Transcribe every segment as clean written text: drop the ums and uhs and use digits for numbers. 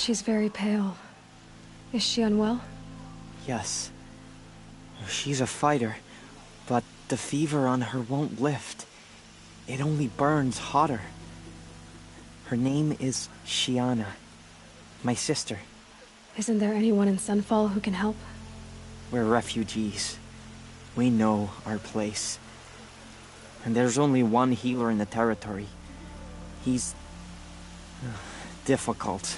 She's very pale. Is she unwell? Yes. She's a fighter, but the fever on her won't lift. It only burns hotter. Her name is Shiana, my sister. Isn't there anyone in Sunfall who can help? We're refugees. We know our place. And there's only one healer in the territory. He's difficult.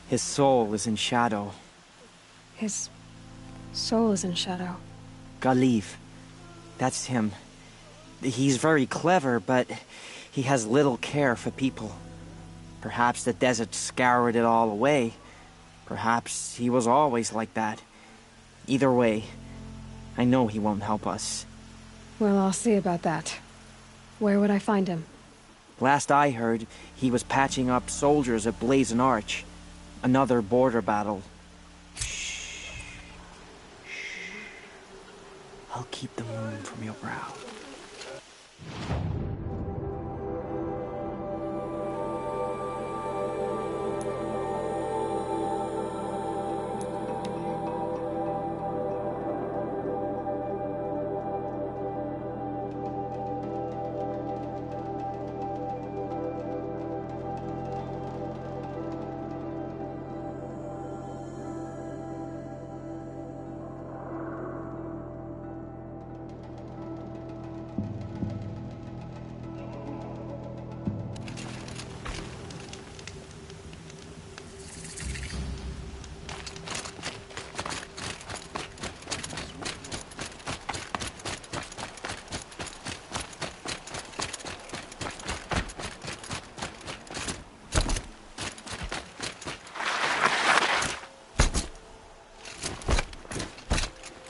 His soul is in shadow. His soul is in shadow. Galiv. That's him. He's very clever, but he has little care for people. Perhaps the desert scoured it all away. Perhaps he was always like that. Either way, I know he won't help us. Well, I'll see about that. Where would I find him? Last I heard, he was patching up soldiers at Blazon Arch. Another border battle. Shh. I'll keep the moon from your brow.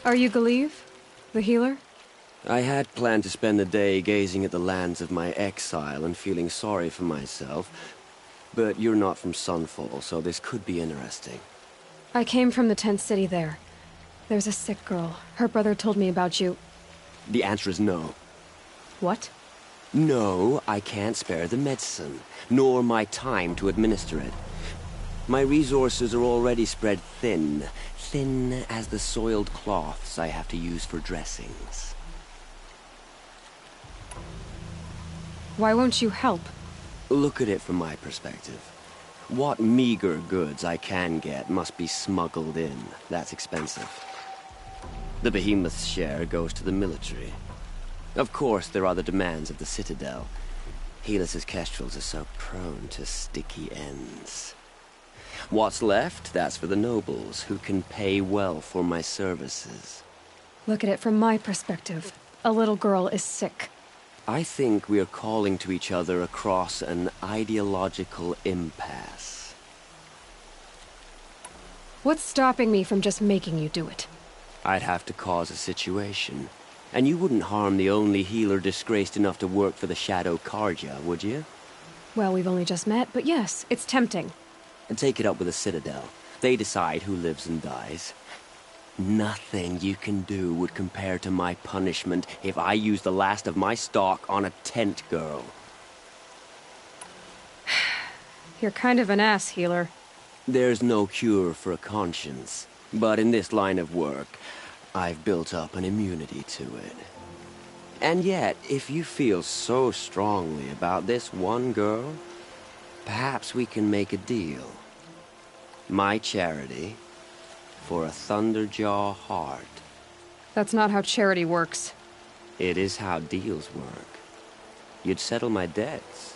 Are you Galiv? The healer? I had planned to spend the day gazing at the lands of my exile and feeling sorry for myself. But you're not from Sunfall, so this could be interesting. I came from the tent city there. There's a sick girl. Her brother told me about you. The answer is no. What? No, I can't spare the medicine, nor my time to administer it. My resources are already spread thin. Thin as the soiled cloths I have to use for dressings. Why won't you help? Look at it from my perspective. What meager goods I can get must be smuggled in. That's expensive. The behemoth's share goes to the military. Of course, there are the demands of the Citadel. Helis's kestrels are so prone to sticky ends. What's left, that's for the nobles, who can pay well for my services. Look at it from my perspective. A little girl is sick. I think we are calling to each other across an ideological impasse. What's stopping me from just making you do it? I'd have to cause a situation. And you wouldn't harm the only healer disgraced enough to work for the Shadow Karja, would you? Well, we've only just met, but yes, it's tempting. And take it up with the Citadel. They decide who lives and dies. Nothing you can do would compare to my punishment if I use the last of my stock on a tent girl. You're kind of an ass, healer. There's no cure for a conscience. But in this line of work, I've built up an immunity to it. And yet, if you feel so strongly about this one girl, perhaps we can make a deal. My charity for a Thunderjaw heart. That's not how charity works. It is how deals work. You'd settle my debts.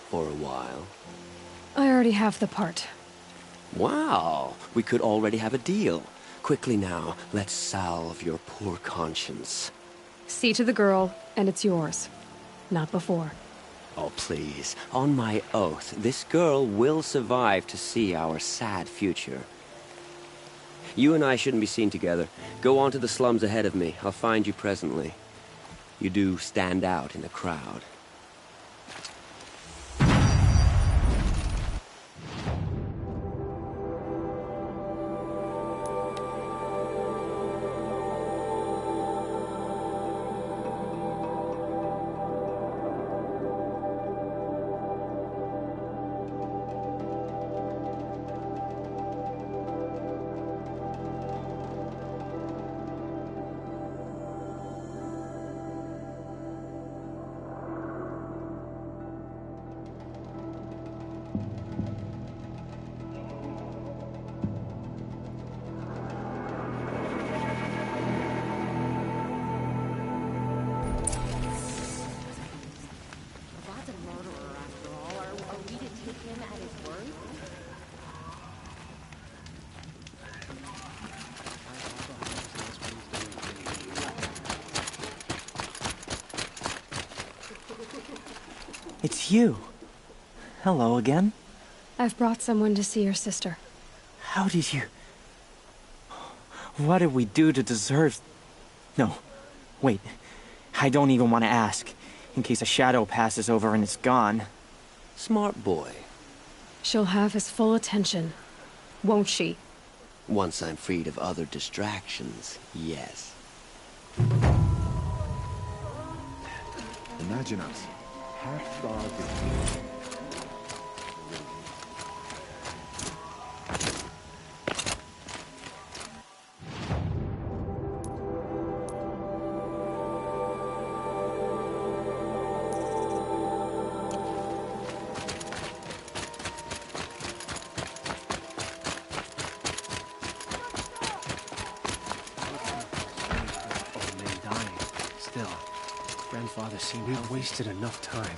For a while. I already have the part. Wow, we could already have a deal. Quickly now, let's salve your poor conscience. See to the girl, and it's yours. Not before. Oh, please. On my oath, this girl will survive to see our sad future. You and I shouldn't be seen together. Go on to the slums ahead of me. I'll find you presently. You do stand out in the crowd. It's you. Hello again. I've brought someone to see your sister. How did you... What did we do to deserve... No, wait. I don't even want to ask, in case a shadow passes over and it's gone. Smart boy. She'll have his full attention, won't she? Once I'm freed of other distractions, yes. Imagine us, half-starved and... Grandfather seemed we've wasted enough time.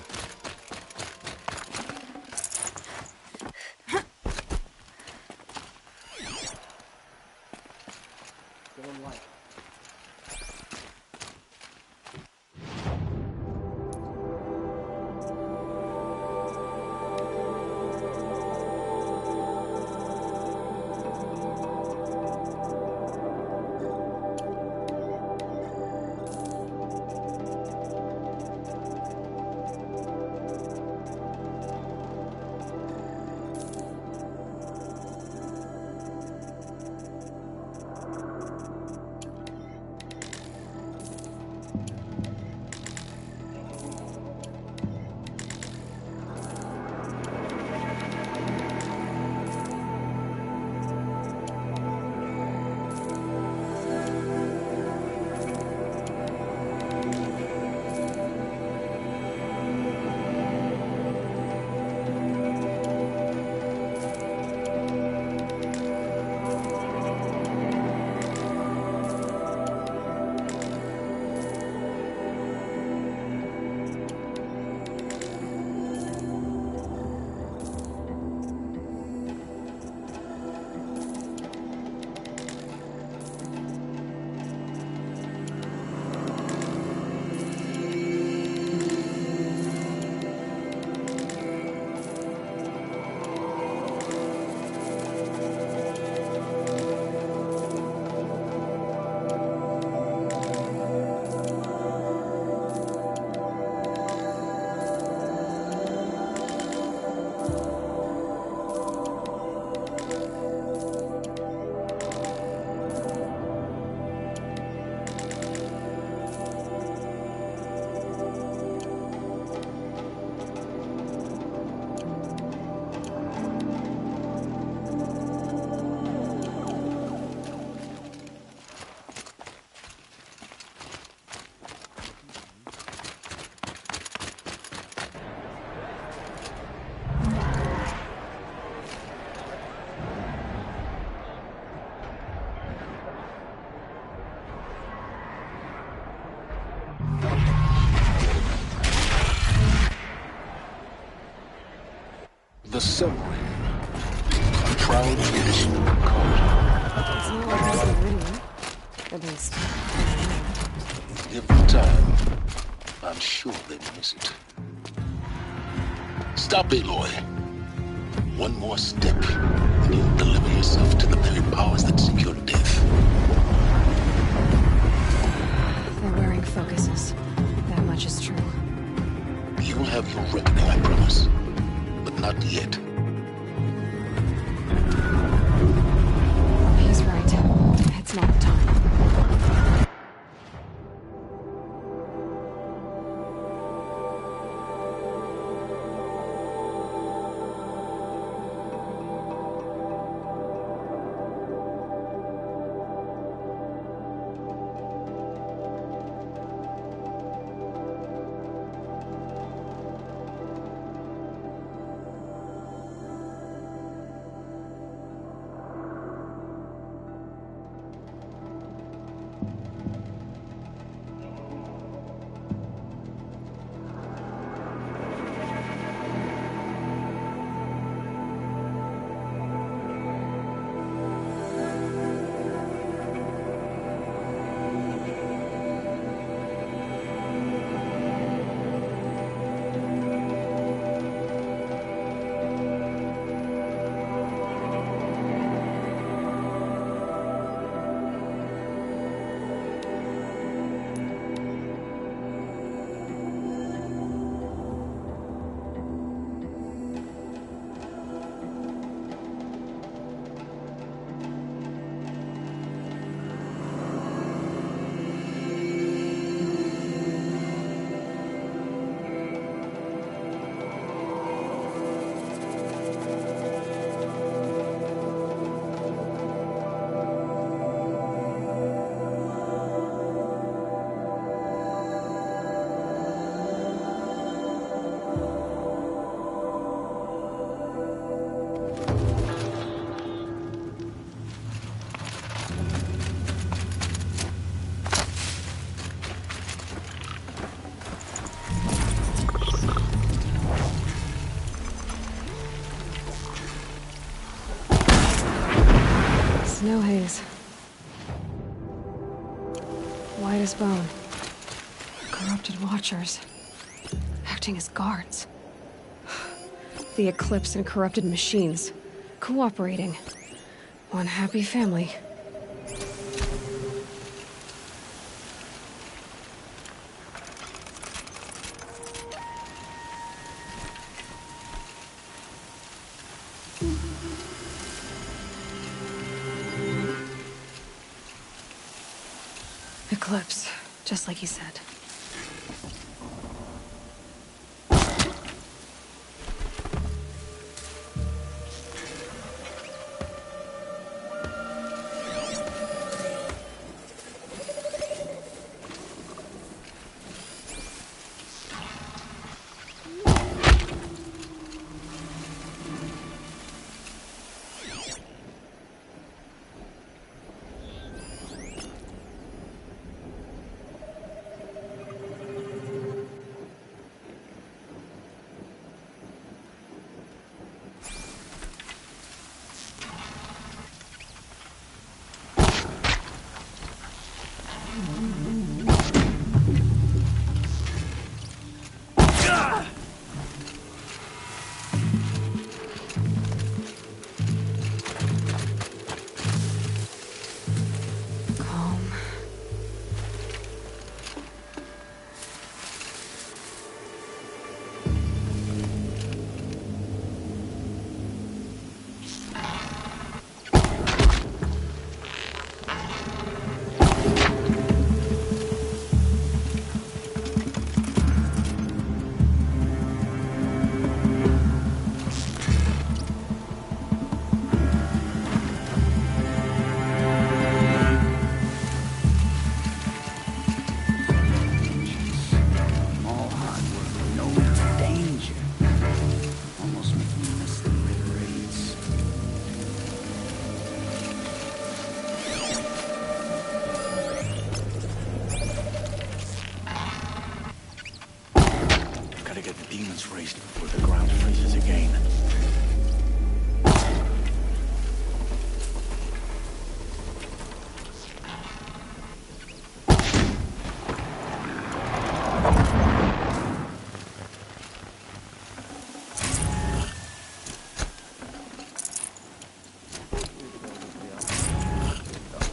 The summary. A proud tradition of culture. It's not like it's written. At least. Every time, I'm sure they miss it. Stop, Aloy. One more step, and you'll deliver yourself to the very powers that seek your death. They're wearing focuses. That much is true. You will have your reckoning, I promise. But not yet. He's right. It's not time. no haze. White as bone. Corrupted watchers. Acting as guards. The Eclipse and corrupted machines. Cooperating. One happy family. Eclipse, just like he said. Raised before the ground freezes again.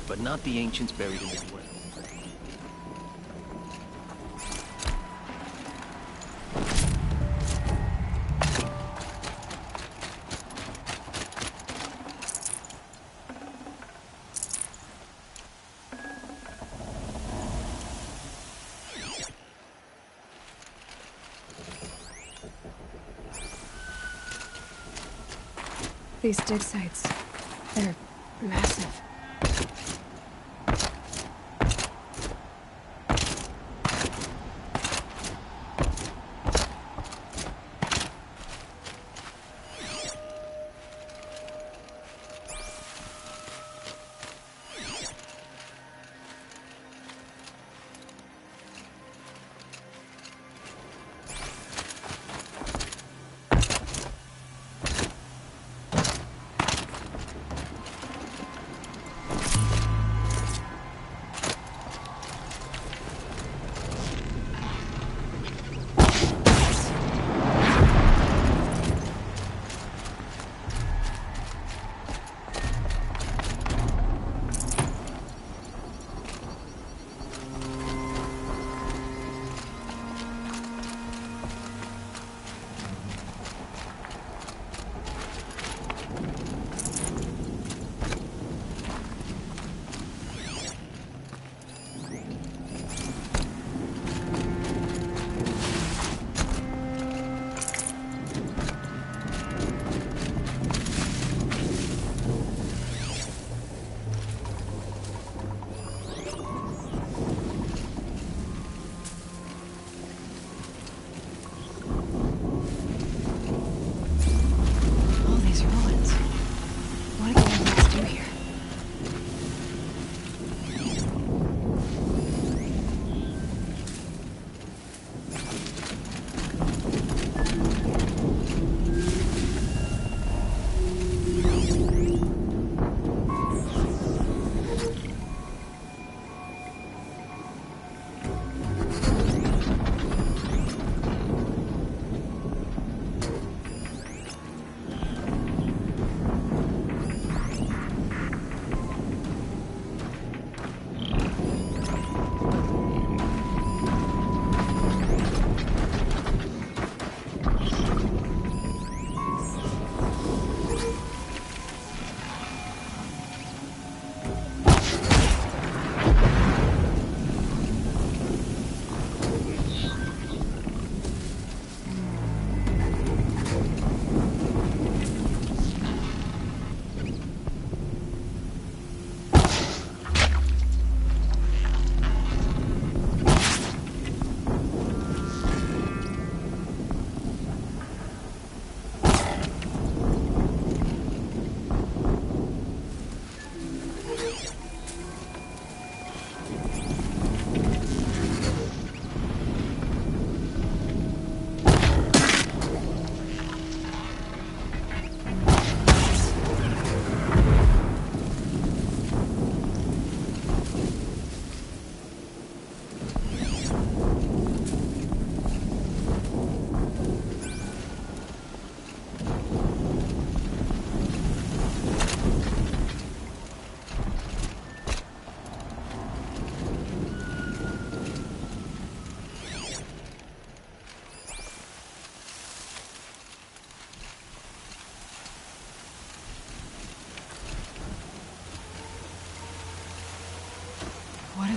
But not the ancients buried in the ground. These dig sites, they're massive.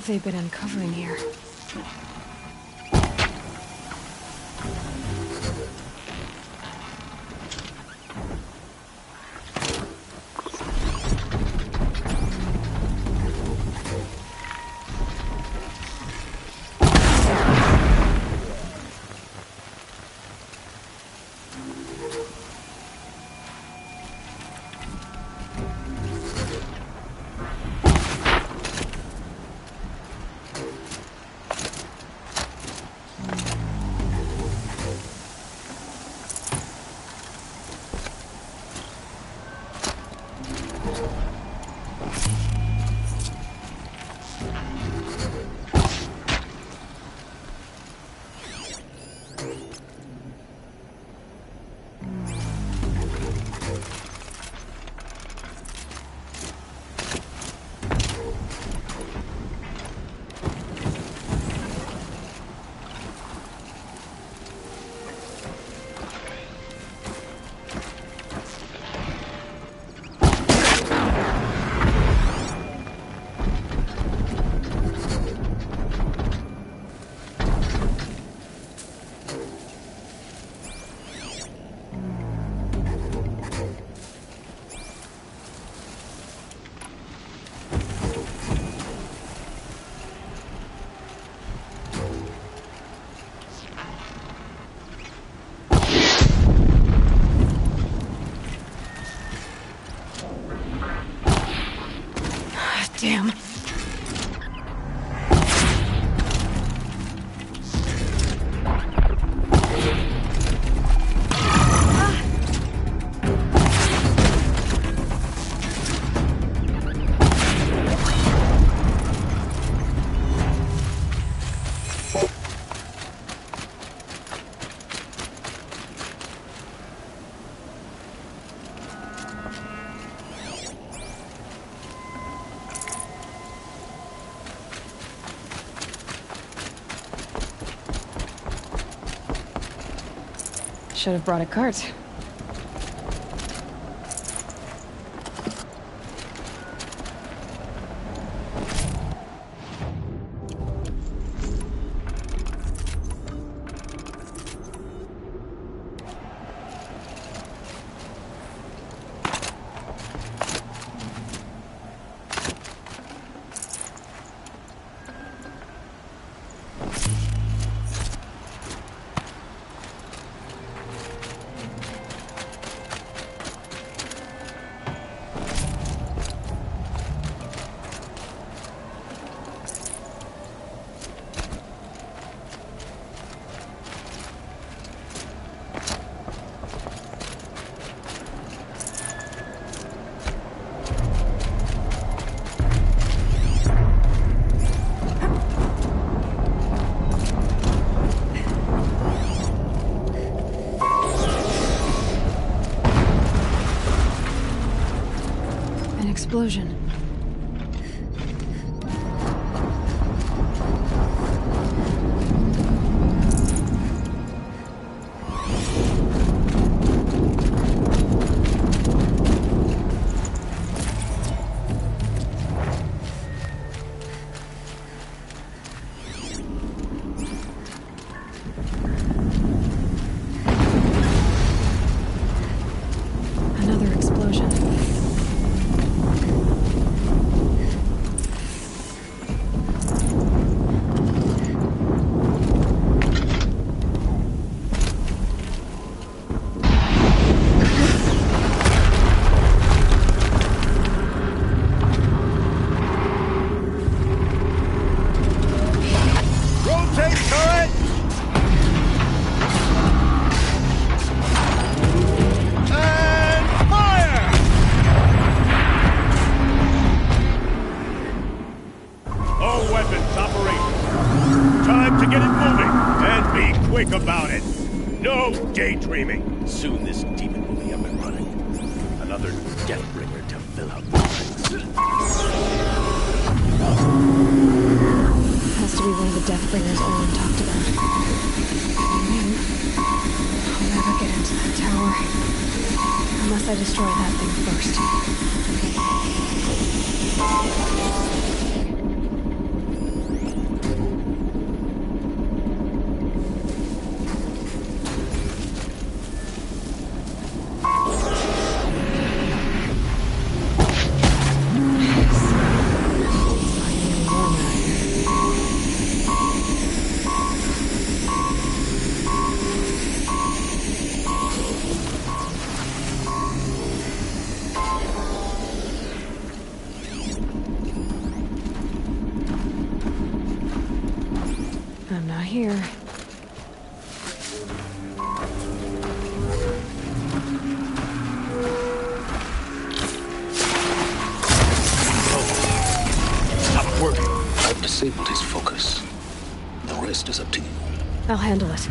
have they been uncovering here? Damn. Should have brought a cart. Explosion. Another explosion. About it. No daydreaming. Soon this demon will be up and running. Another Deathbringer to fill out the ranks. Has to be one of the Deathbringers Olin talked about. I'll never get into that tower. Unless I destroy that thing first. here. Stop working. I've disabled his focus. The rest is up to you. I'll handle it.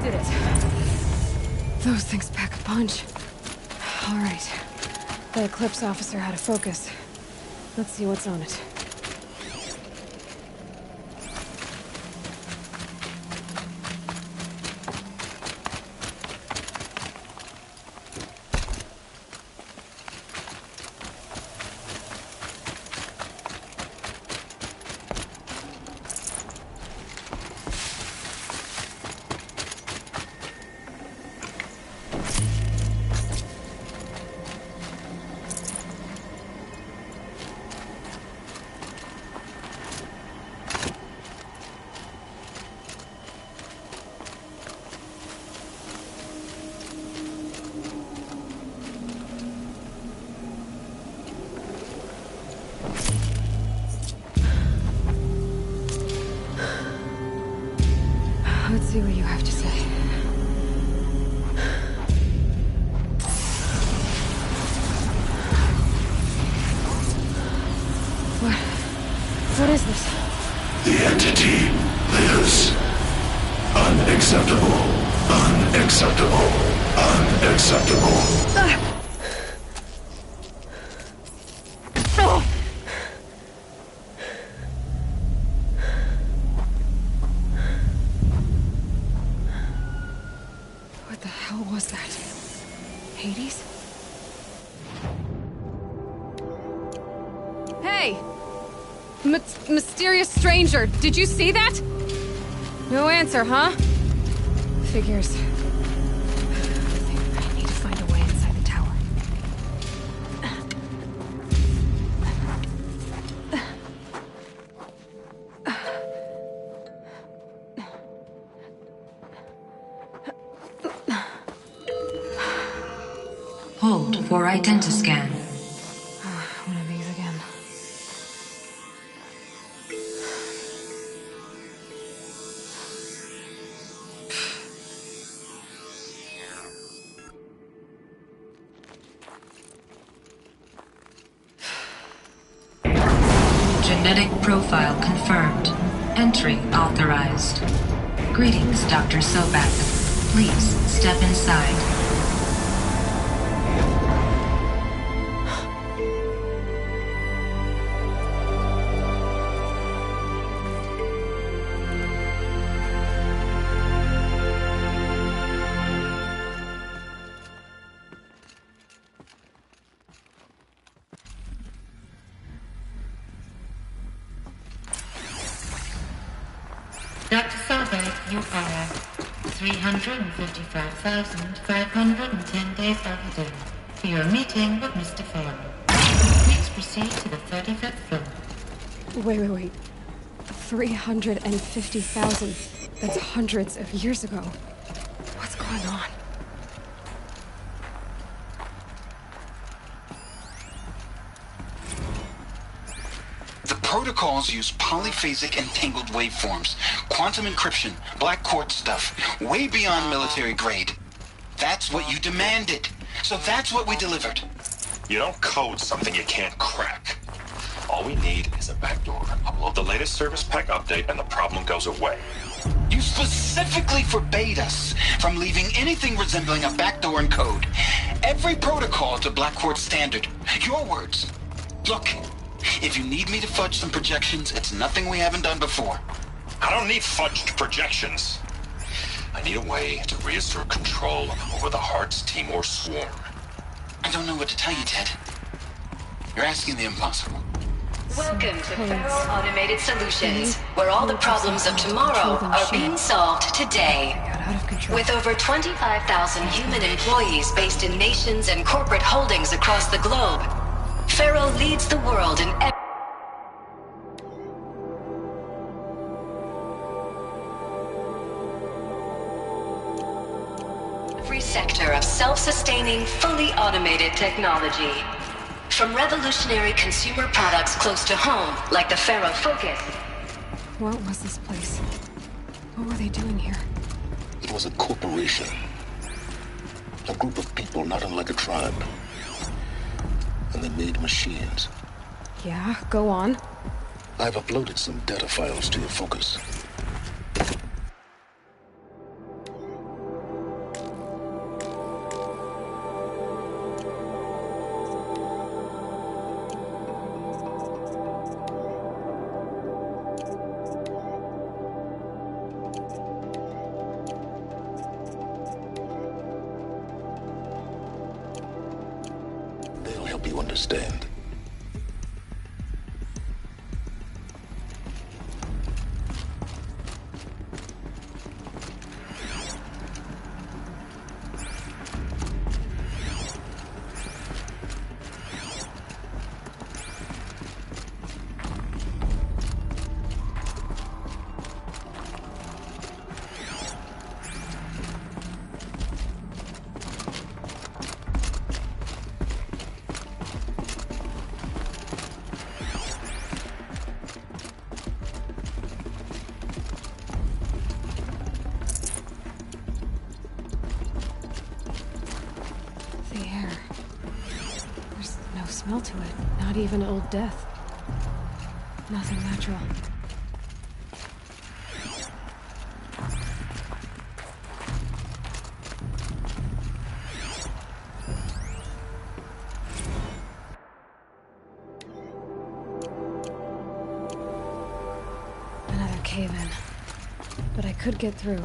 Did it. Those things pack a punch. All right. The Eclipse officer had a focus. Let's see what's on it. Let's see what you have to say. What is this? The entity lives. Unacceptable. Unacceptable. Unacceptable. What the hell was that? Hades? Hey! Mysterious stranger, did you see that? No answer, huh? Figures. I think I need to find a way inside the tower. Hold for identiscan. One of these again. Genetic profile confirmed. Entry authorized. Greetings, Dr. Sobek. Please step inside. Dr. Sobek, you are 355,510 days overdue for your meeting with Mr. Farrell. Please proceed to the 35th floor. Wait. 350,000. That's hundreds of years ago. What's going on? The protocols use polyphasic entangled waveforms, quantum encryption, black quartz stuff, way beyond military grade. That's what you demanded. So that's what we delivered. You don't code something you can't crack. All we need is a backdoor. Upload the latest service pack update and the problem goes away. You specifically forbade us from leaving anything resembling a backdoor in code. Every protocol to black quartz standard. Your words. Look, if you need me to fudge some projections, it's nothing we haven't done before. I don't need fudged projections. I need a way to reassert control over the Hearts Timor swarm. I don't know what to tell you, Ted. You're asking the impossible. Welcome to Federal Automated Solutions, where all the problems of tomorrow are being solved today. With over 25,000 human employees based in nations and corporate holdings across the globe, Faro leads the world in every sector of self-sustaining, fully automated technology. From revolutionary consumer products close to home, like the Faro Focus. What was this place? What were they doing here? It was a corporation. A group of people not unlike a tribe. And they made machines. Yeah, go on. I've uploaded some data files to your Focus. Help you understand. Smell to it. Not even old death. Nothing natural. Another cave-in. But I could get through.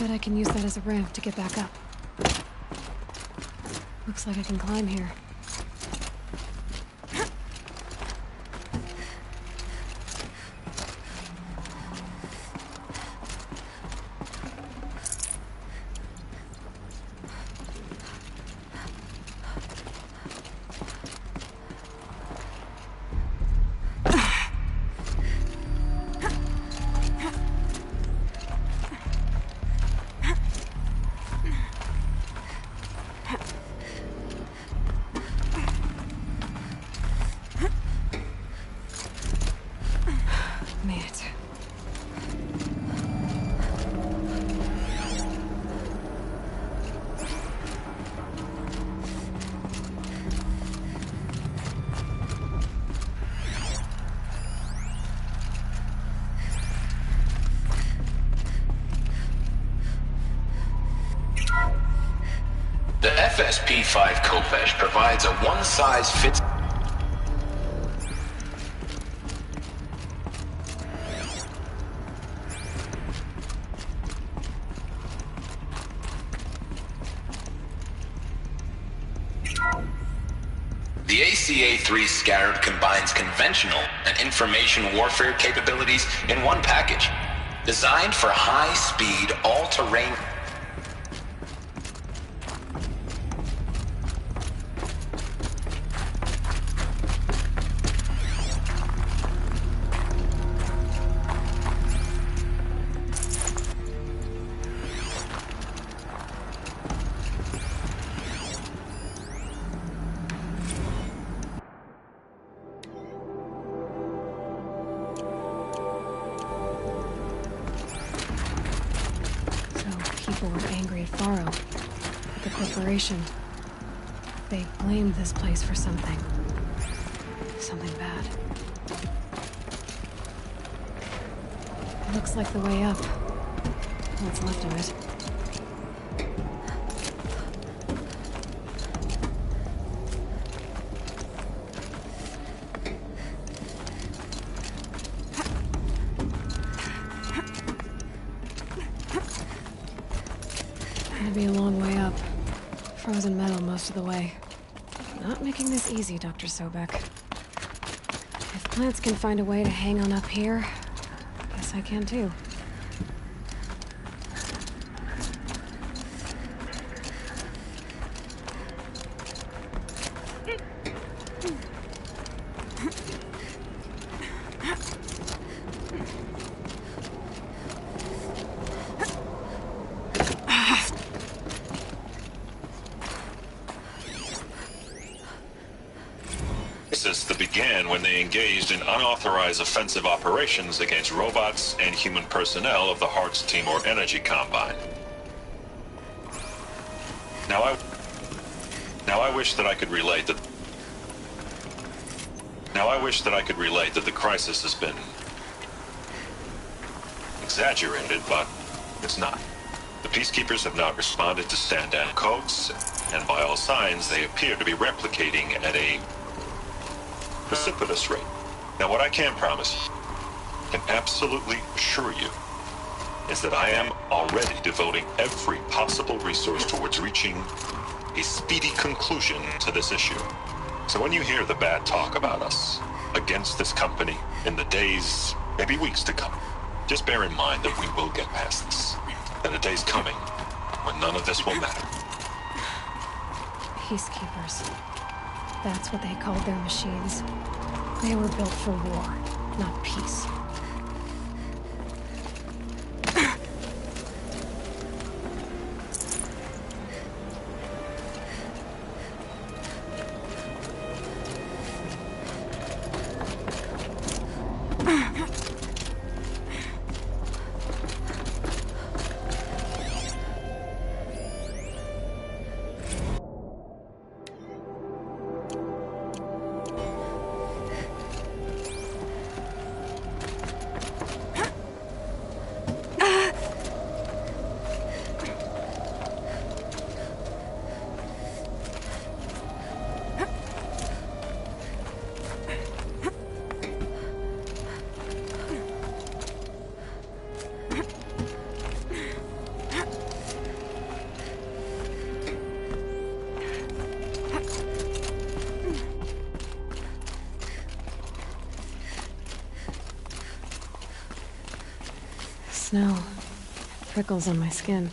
I can use that as a ramp to get back up. Looks like I can climb here. Made it. The FSP-5 Khopesh provides a one-size-fits... The ACA-3 Scarab combines conventional and information warfare capabilities in one package. Designed for high-speed, all-terrain... People were angry at Faro, at the corporation. They blamed this place for something. Something bad. It looks like the way up. What's left of it. Gonna be a long way up. Frozen metal most of the way. Not making this easy, Dr. Sobek. If plants can find a way to hang on up here, guess I can too. That began when they engaged in unauthorized offensive operations against robots and human personnel of the Hearts Timor Energy Combine. Now I wish that I could relate that the crisis has been exaggerated, but it's not. The Peacekeepers have not responded to stand-down codes, and by all signs, they appear to be replicating at a precipitous rate. Now, what I can promise, can absolutely assure you, is that I am already devoting every possible resource towards reaching a speedy conclusion to this issue. So when you hear the bad talk about us against this company in the days, maybe weeks to come, just bear in mind that we will get past this. That a day's coming when none of this will matter. Peacekeepers. That's what they called their machines. They were built for war, not peace. Snow. Prickles on my skin.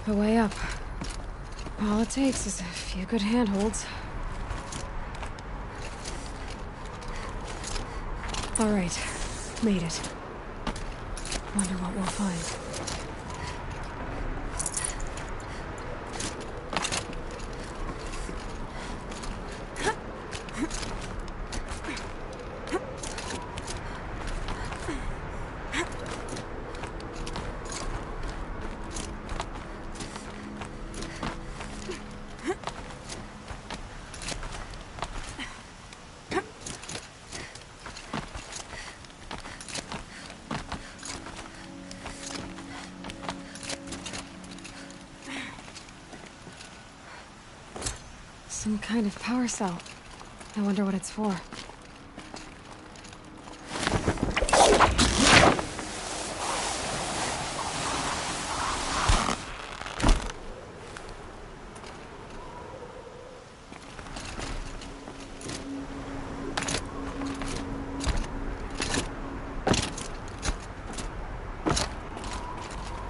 A way up. All it takes is a few good handholds. All right, made it. Wonder what we'll find. Some kind of power cell. I wonder what it's for.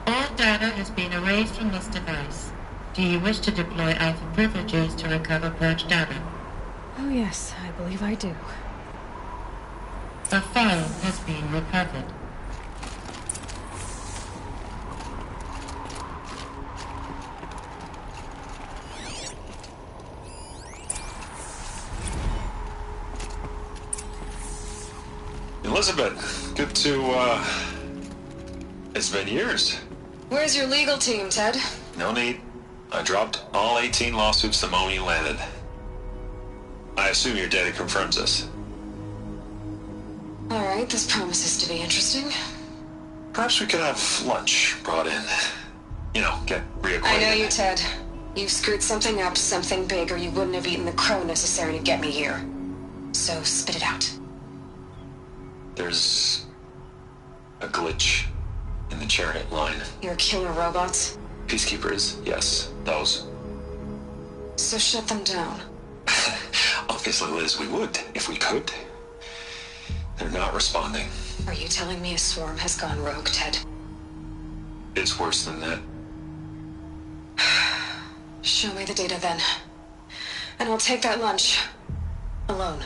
All data has been erased from this device. Do you wish to deploy Alpha privileges to recover purged data? Oh yes, I believe I do. A file has been recovered. Elizabeth, good to, it's been years. Where's your legal team, Ted? No need. I dropped all 18 lawsuits the moment you landed. I assume your data confirms this. All right, this promises to be interesting. Perhaps we could have lunch brought in. You know, get reacquainted. I know you, Ted. You've screwed something up, something big, or you wouldn't have eaten the crow necessary to get me here. So spit it out. There's a glitch in the chariot line. Your killer robots? Peacekeepers, yes, those. So shut them down. Obviously, Liz, we would, if we could. They're not responding. Are you telling me a swarm has gone rogue, Ted? It's worse than that. Show me the data then. And I'll take that lunch. Alone.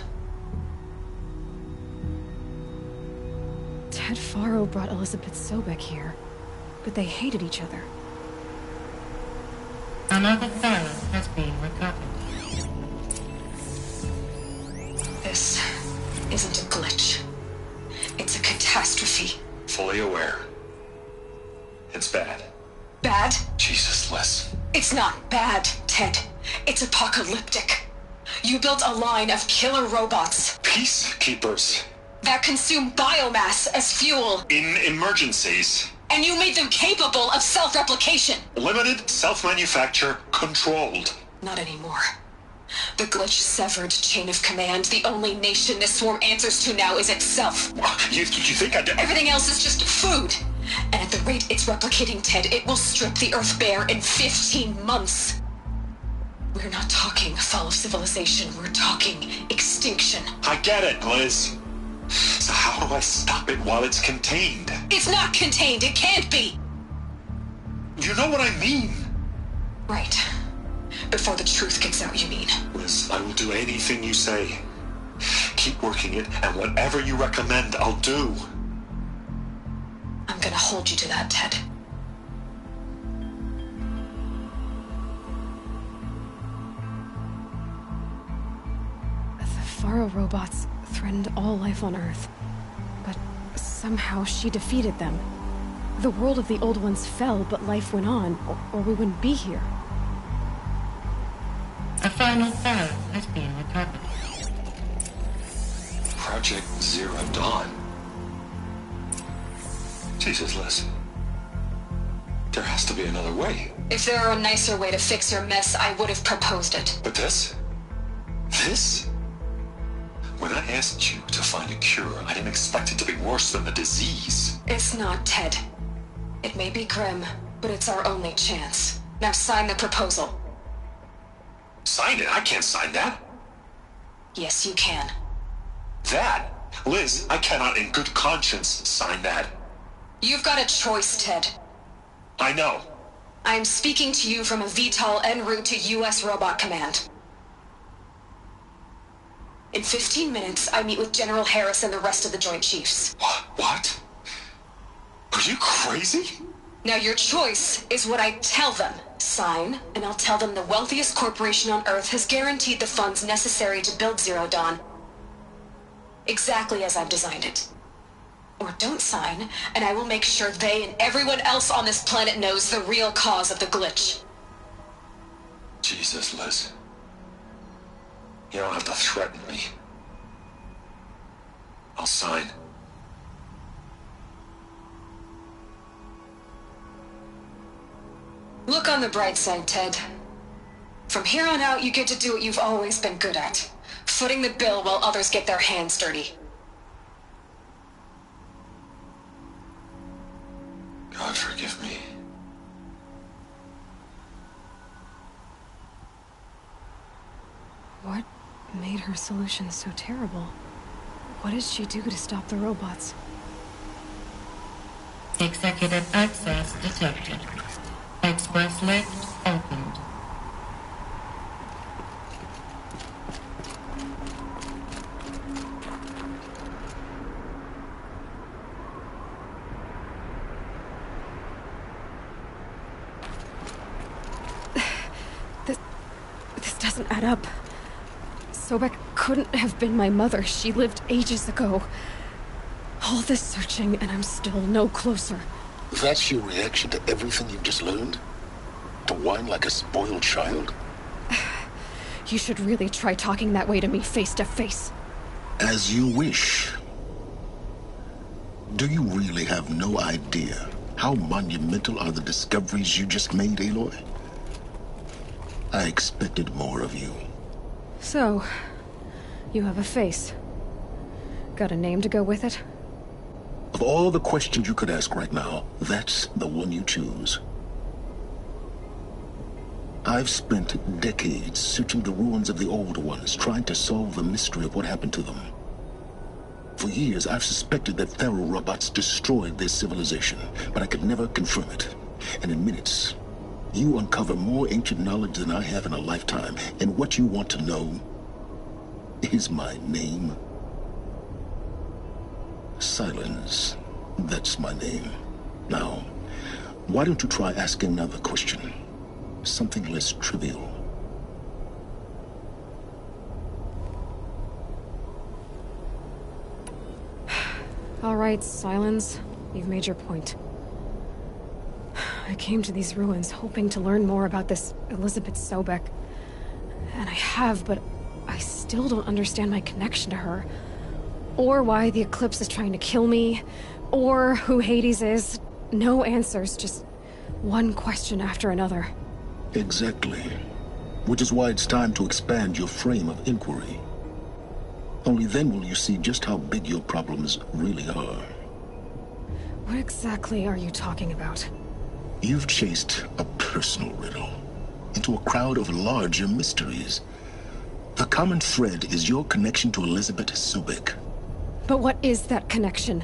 Ted Faro brought Elizabeth Sobek here, but they hated each other. Another file has been recovered. This isn't a glitch. It's a catastrophe. Fully aware. It's bad. Bad? Jesus, Liz. It's not bad, Ted. It's apocalyptic. You built a line of killer robots. Peacekeepers. That consume biomass as fuel. In emergencies. And you made them capable of self-replication. Limited, self-manufacture, controlled. Not anymore. The glitch severed chain of command. The only nation this swarm answers to now is itself. You think I did? Everything else is just food. And at the rate it's replicating, Ted, it will strip the Earth bare in 15 months. We're not talking fall of civilization. We're talking extinction. I get it, Liz. So how do I stop it while it's contained? It's not contained. It can't be. You know what I mean? Right. Before the truth gets out, you mean? Liz, I will do anything you say. Keep working it, and whatever you recommend, I'll do. I'm gonna hold you to that, Ted. The Faro robots threatened all life on Earth. But somehow she defeated them. The world of the old ones fell, but life went on, or we wouldn't be here. A final file has been recovered. Project Zero Dawn. Jesus, Liz. There has to be another way. If there were a nicer way to fix your mess, I would have proposed it. But this? This? When I asked you to find a cure, I didn't expect it to be worse than the disease. It's not, Ted. It may be grim, but it's our only chance. Now sign the proposal. Sign it? I can't sign that. Yes, you can. That? Liz, I cannot in good conscience sign that. You've got a choice, Ted. I know. I am speaking to you from a VTOL en route to U.S. Robot Command. In 15 minutes, I meet with General Harris and the rest of the Joint Chiefs. What? Are you crazy? Now your choice is what I tell them. Sign, and I'll tell them the wealthiest corporation on Earth has guaranteed the funds necessary to build Zero Dawn. Exactly as I've designed it. Or don't sign, and I will make sure they and everyone else on this planet knows the real cause of the glitch. Jesus, Liz. You don't have to threaten me. I'll sign. Look on the bright side, Ted. From here on out, you get to do what you've always been good at. Footing the bill while others get their hands dirty. God forgive me. What made her solution so terrible? What did she do to stop the robots? Executive access detected. Express lift opened. This doesn't add up. Sobek couldn't have been my mother. She lived ages ago. All this searching, and I'm still no closer. That's your reaction to everything you've just learned? To whine like a spoiled child? You should really try talking that way to me face to face. As you wish. Do you really have no idea how monumental are the discoveries you just made, Aloy? I expected more of you. So, you have a face. Got a name to go with it? Of all the questions you could ask right now, that's the one you choose. I've spent decades searching the ruins of the old ones, trying to solve the mystery of what happened to them. For years, I've suspected that Faro robots destroyed their civilization, but I could never confirm it. And in minutes, you uncover more ancient knowledge than I have in a lifetime, and what you want to know is my name. Silence. That's my name. Now, why don't you try asking another question? Something less trivial. All right, Silence. You've made your point. I came to these ruins hoping to learn more about this Elizabeth Sobek. And I have, but I still don't understand my connection to her. Or why the Eclipse is trying to kill me. Or who Hades is. No answers, just one question after another. Exactly. Which is why it's time to expand your frame of inquiry. Only then will you see just how big your problems really are. What exactly are you talking about? You've chased a personal riddle into a crowd of larger mysteries. The common thread is your connection to Elizabeth Sobek. But what is that connection?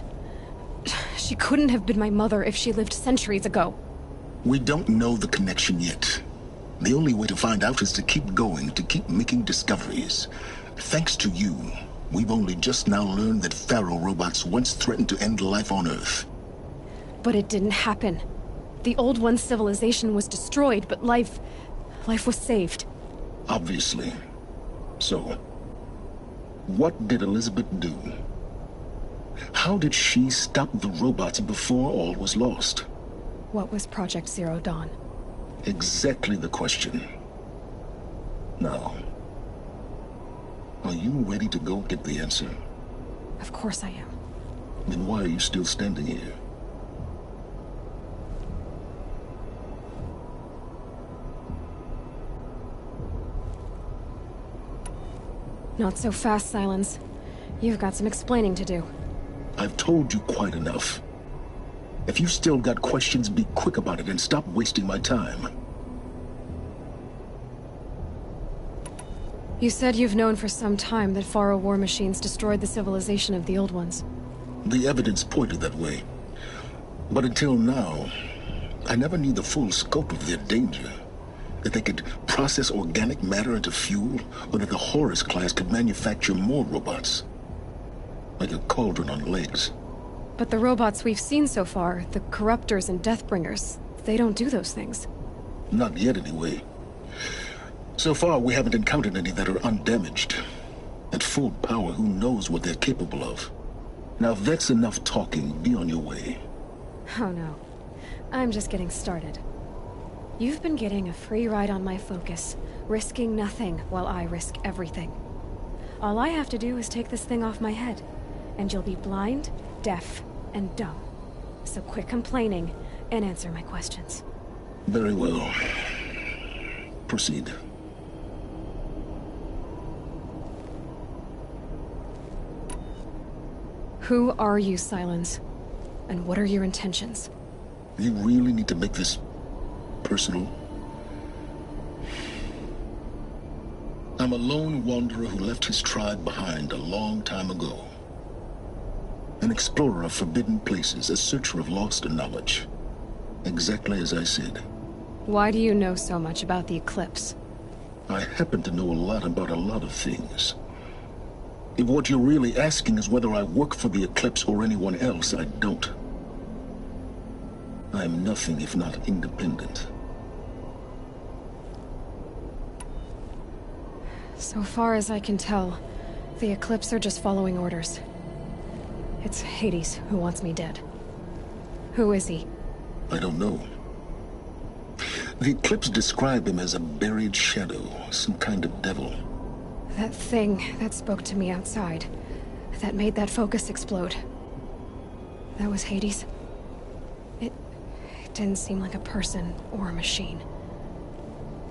She couldn't have been my mother if she lived centuries ago. We don't know the connection yet. The only way to find out is to keep going, to keep making discoveries. Thanks to you, we've only just now learned that Pharaoh robots once threatened to end life on Earth. But it didn't happen. The Old One's civilization was destroyed, but life was saved. Obviously. So, what did Elizabeth do? How did she stop the robots before all was lost? What was Project Zero Dawn? Exactly the question. Now, are you ready to go get the answer? Of course I am. Then why are you still standing here? Not so fast, Silence. You've got some explaining to do. I've told you quite enough. If you've still got questions, be quick about it and stop wasting my time. You said you've known for some time that Pharaoh war machines destroyed the civilization of the Old Ones. The evidence pointed that way. But until now, I never knew the full scope of their danger. That they could process organic matter into fuel, or that the Horus class could manufacture more robots. Like a cauldron on legs. But the robots we've seen so far, the Corruptors and Deathbringers, they don't do those things. Not yet, anyway. So far, we haven't encountered any that are undamaged. At full power, who knows what they're capable of? Now, if that's enough talking, be on your way. Oh no. I'm just getting started. You've been getting a free ride on my focus, risking nothing while I risk everything. All I have to do is take this thing off my head, and you'll be blind, deaf, and dumb. So quit complaining and answer my questions. Very well. Proceed. Who are you, Silence? And what are your intentions? You really need to make this personal? I'm a lone wanderer who left his tribe behind a long time ago. An explorer of forbidden places, a searcher of lost knowledge. Exactly as I said. Why do you know so much about the Eclipse? I happen to know a lot about a lot of things. If what you're really asking is whether I work for the Eclipse or anyone else, I don't. I am nothing if not independent. So far as I can tell, the Eclipse are just following orders. It's Hades who wants me dead. Who is he? I don't know. The Eclipse describe him as a buried shadow, some kind of devil. That thing that spoke to me outside, that made that focus explode. That was Hades? It didn't seem like a person or a machine.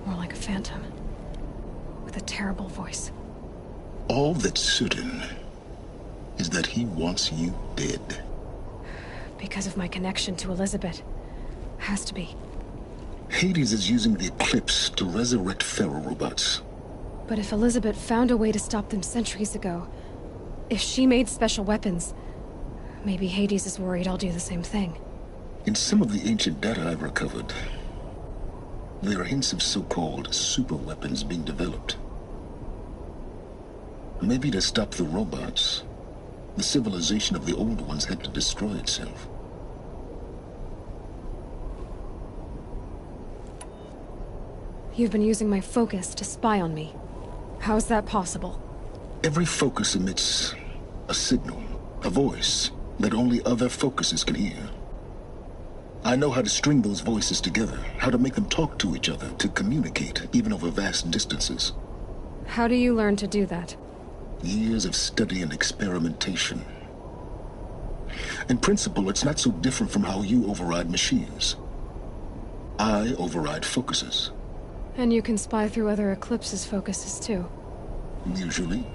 More like a phantom. With a terrible voice. All that's certain is that he wants you dead. Because of my connection to Elizabeth. Has to be. Hades is using the Eclipse to resurrect Pharaoh robots. But if Elizabeth found a way to stop them centuries ago, if she made special weapons, maybe Hades is worried I'll do the same thing. In some of the ancient data I've recovered, there are hints of so-called super weapons being developed. Maybe to stop the robots, the civilization of the Old Ones had to destroy itself. You've been using my focus to spy on me. How's that possible? Every focus emits a signal, a voice, that only other focuses can hear. I know how to string those voices together, how to make them talk to each other, to communicate, even over vast distances. How do you learn to do that? Years of study and experimentation. In principle, it's not so different from how you override machines. I override focuses. And you can spy through other Eclipse's focuses too. Usually.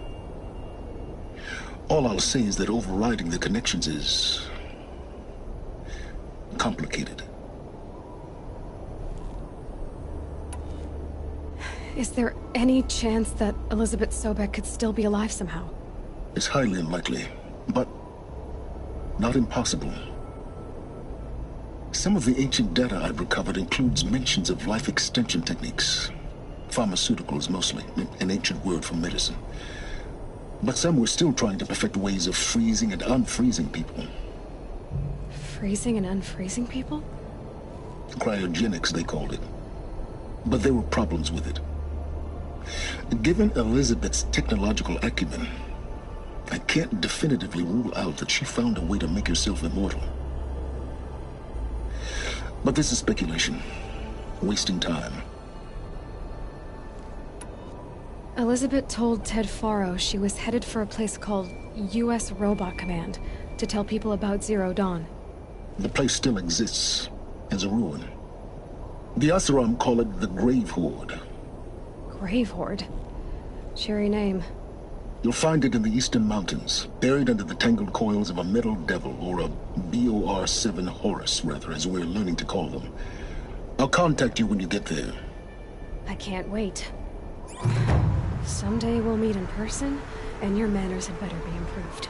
All I'll say is that overriding the connections is complicated. Is there any chance that Elizabeth Sobek could still be alive somehow? It's highly unlikely. but not impossible. Some of the ancient data I've recovered includes mentions of life extension techniques. Pharmaceuticals, mostly, an ancient word for medicine. But some were still trying to perfect ways of freezing and unfreezing people. Freezing and unfreezing people? Cryogenics, they called it. But there were problems with it. Given Elizabeth's technological acumen, I can't definitively rule out that she found a way to make herself immortal. But this is speculation. Wasting time. Elizabeth told Ted Faro she was headed for a place called U.S. Robot Command to tell people about Zero Dawn. The place still exists as a ruin. The Asaram call it the Grave Horde. Grave Horde? Cheery name. You'll find it in the Eastern Mountains, buried under the tangled coils of a metal devil, or a BOR-7 Horus, rather, as we're learning to call them. I'll contact you when you get there. I can't wait. Someday we'll meet in person, and your manners had better be improved.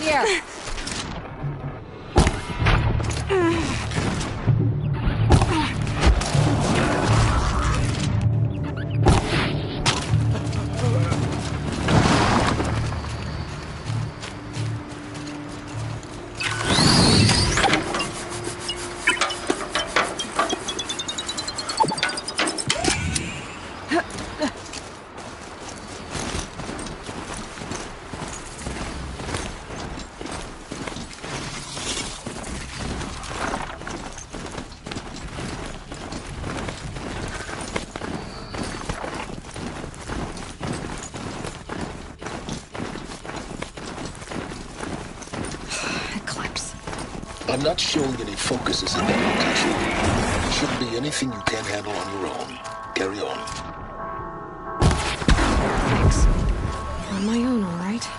Here. I'm not showing any focuses in that location. Shouldn't be anything you can't handle on your own. Carry on. Thanks. On my own, all right?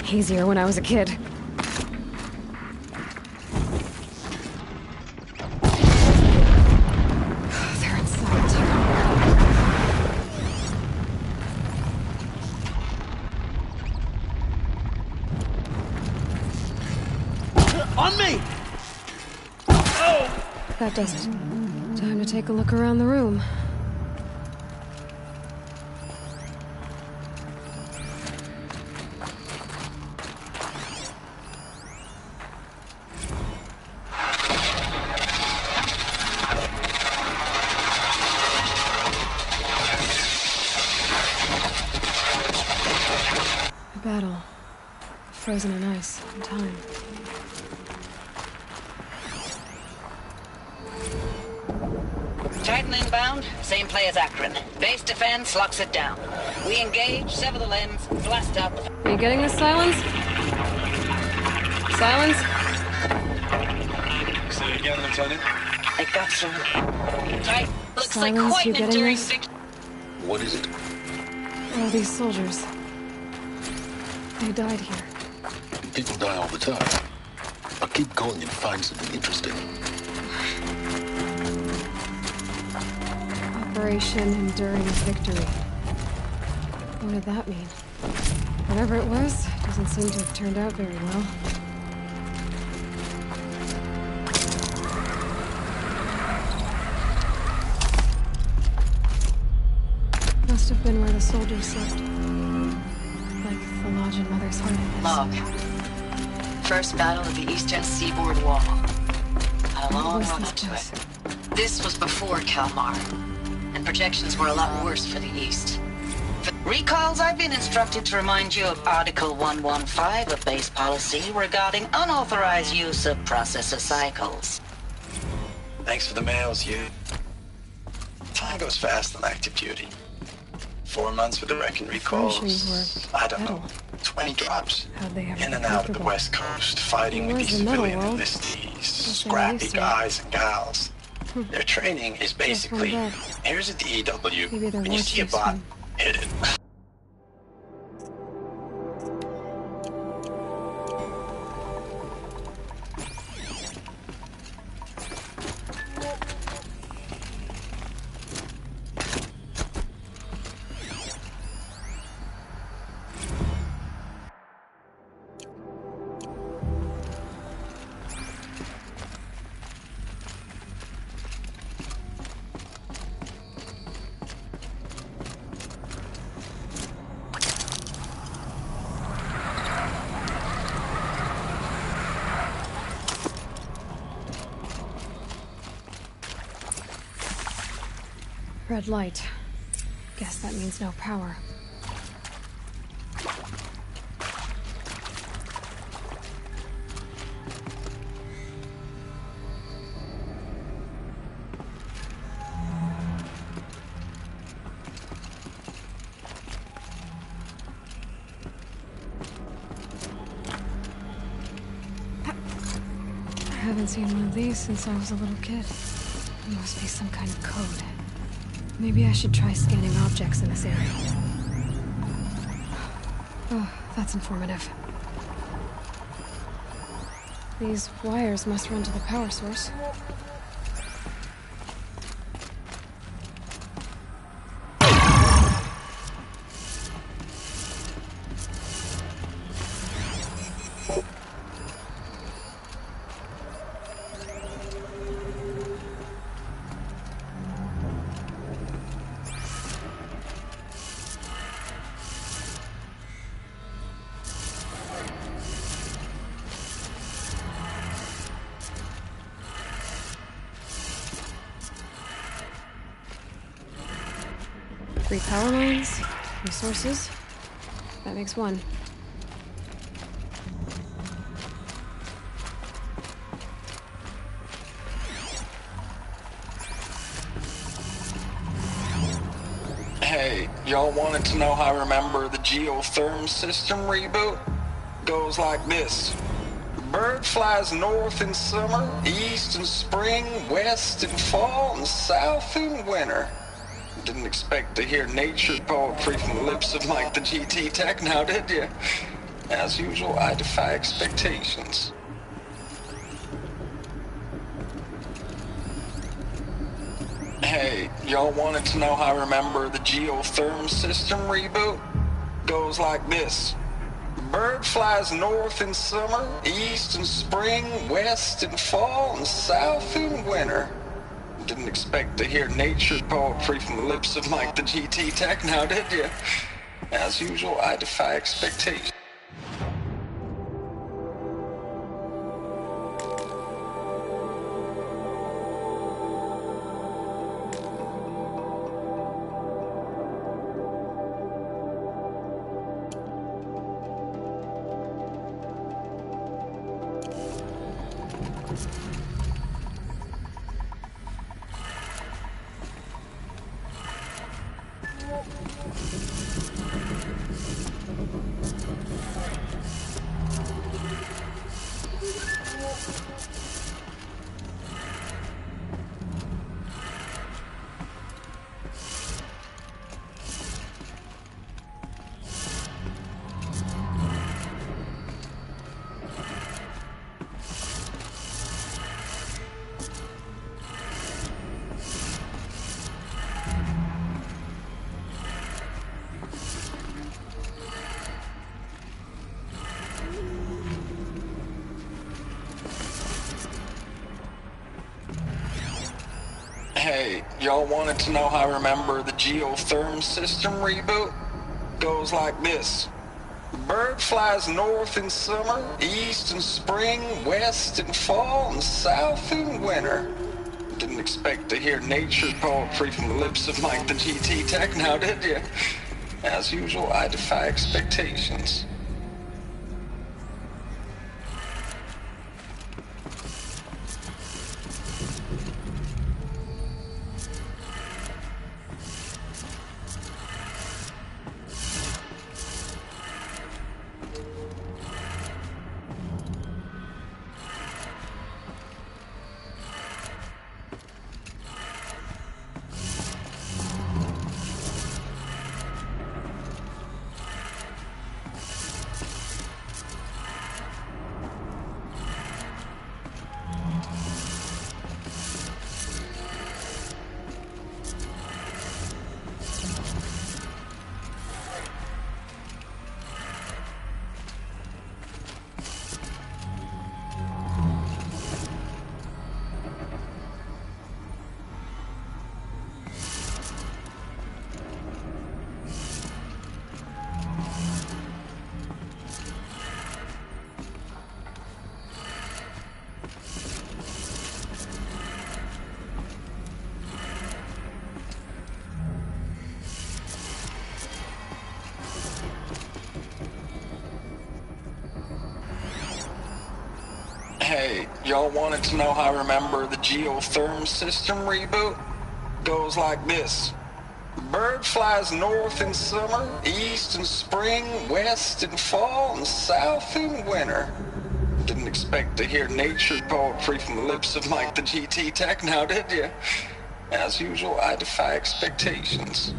Easier when I was a kid. They're inside too. On me! Oh! That does it. Time to take a look around the room. Battle. Frozen in ice and time. Titan inbound, same play as Akron. Base defense locks it down. We engage, sever the limbs, blast out the... Are you getting this, Silence? Silence? Say it again, Lieutenant. I got some... Tight. Looks Silence, like quite you an getting enduring this? victory. What is it? All these soldiers. They died here. People die all the time. But keep going and find something interesting. Operation Enduring Victory. What did that mean? Whatever it was, doesn't seem to have turned out very well. Must have been where the soldiers slept. Like the lodge in Mother's Heart. Log. First battle of the Eastern Seaboard Wall. Had a long run up to it. This was before Kalmar, and projections were a lot worse for the East. For recalls, I've been instructed to remind you of Article 115 of base policy regarding unauthorized use of processor cycles. Thanks for the mails, you. Time goes fast on active duty. 4 months with the wrecking recalls. I don't know. 20 drops. In and out of the West Coast, fighting with these civilian enlistees, scrappy guys and gals. Their training is basically, here's a DEW, when you see a bot, hit it. Red light. Guess that means no power. I haven't seen one of these since I was a little kid. There must be some kind of code. Maybe I should try scanning objects in this area. Oh, that's informative. These wires must run to the power source. Three power lines, resources. That makes one. Hey, y'all wanted to know how I remember the geotherm system reboot? Goes like this. Bird flies north in summer, east in spring, west in fall, and south in winter. Didn't expect to hear nature poetry from the lips of Mike the GT Tech now, did you? As usual, I defy expectations. Hey, y'all wanted to know how I remember the geotherm system reboot? Goes like this. Bird flies north in summer, east in spring, west in fall, and south in winter. Didn't expect to hear nature poetry from the lips of Mike the GT Tech now, did you? As usual, I defy expectations. Hey, y'all wanted to know how I remember the geotherm system reboot? Goes like this. Bird flies north in summer, east in spring, west in fall, and south in winter. Didn't expect to hear nature poetry from the lips of Mike the GT Tech now, did you? As usual, I defy expectations. y'all wanted to know how I remember the geotherm system reboot? Goes like this. Bird flies north in summer, east in spring, west in fall, and south in winter. Didn't expect to hear nature poetry from the lips of Mike the GT Tech now, did you? As usual, I defy expectations.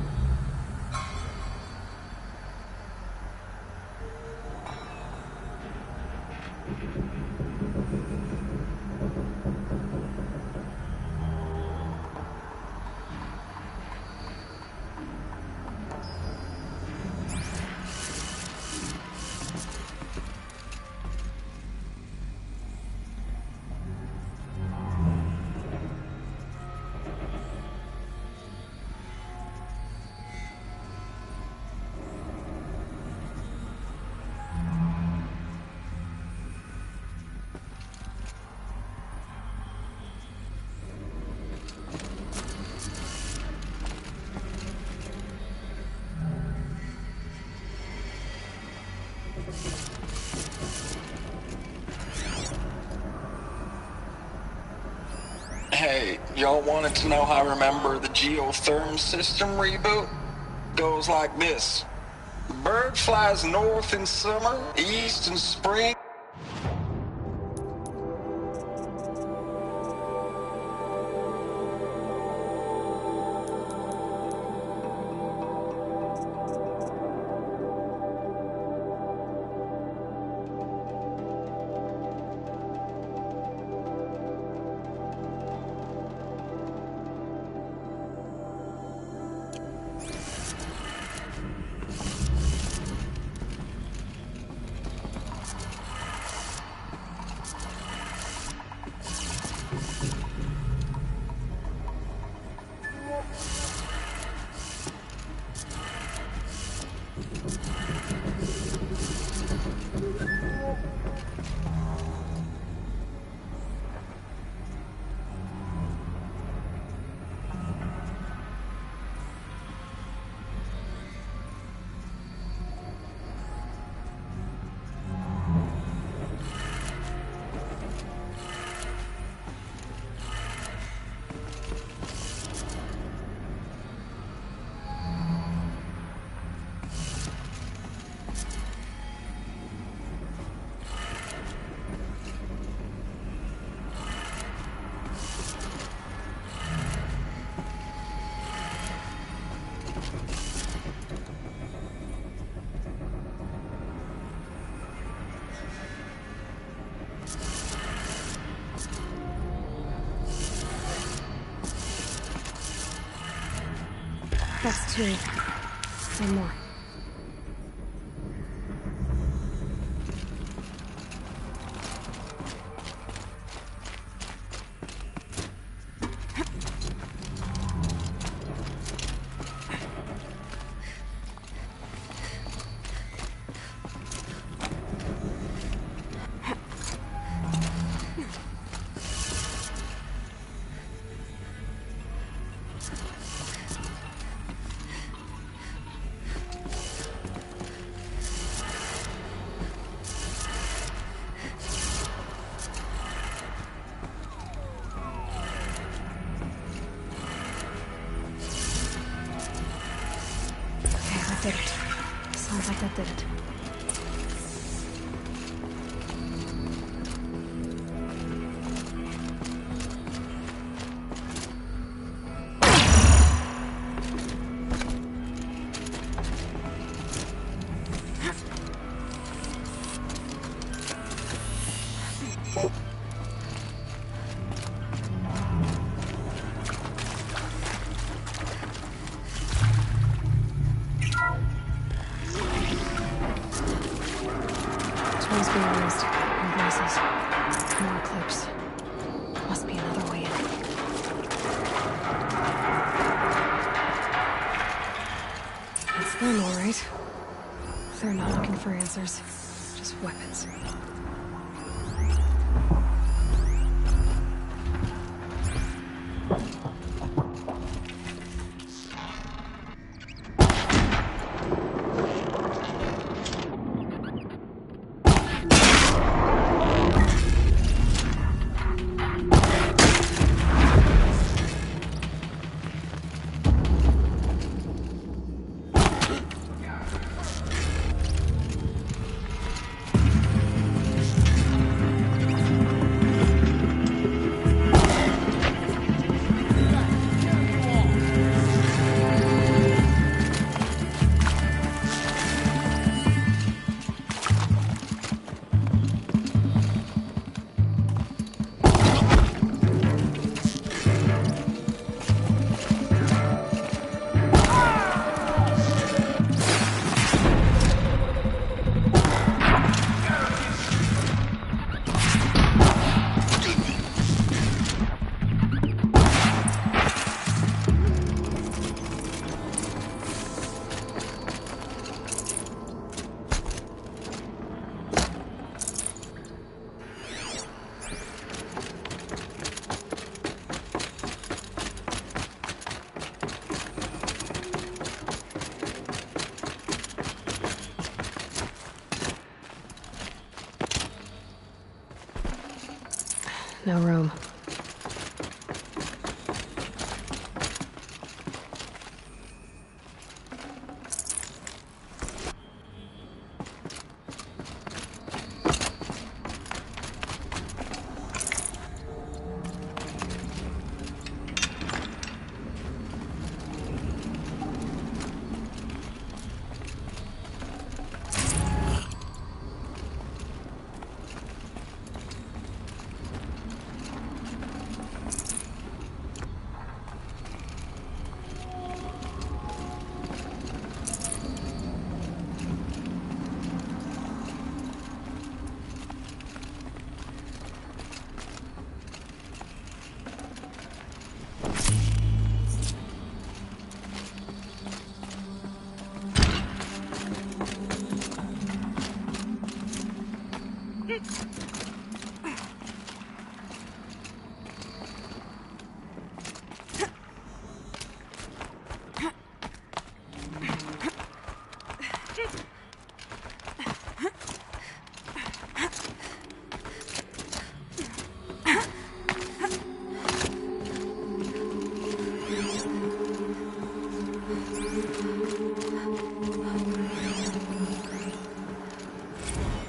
Hey, y'all wanted to know how I remember the geotherm system reboot? Goes like this. Bird flies north in summer, east in spring. That's two. One more. Did it. Sounds like that did it. Tools being used. More voices. More clips. Must be another way in. It's them, all right. They're not looking for answers. Just weapons. No room.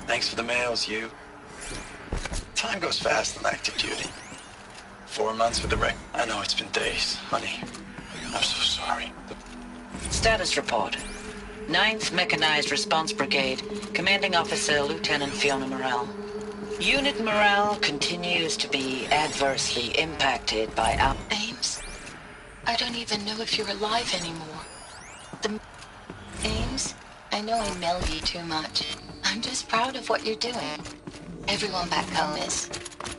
Thanks for the mails, you. Time goes fast on active duty. 4 months with the wreck. I know it's been days, honey. I'm so sorry. Status report. 9th Mechanized Response Brigade, Commanding Officer Lieutenant Fiona Morrell. Unit morale continues to be adversely impacted by our... Ames? I don't even know if you're alive anymore. Ames, I know I mail you too much. I'm just proud of what you're doing. Everyone back home is.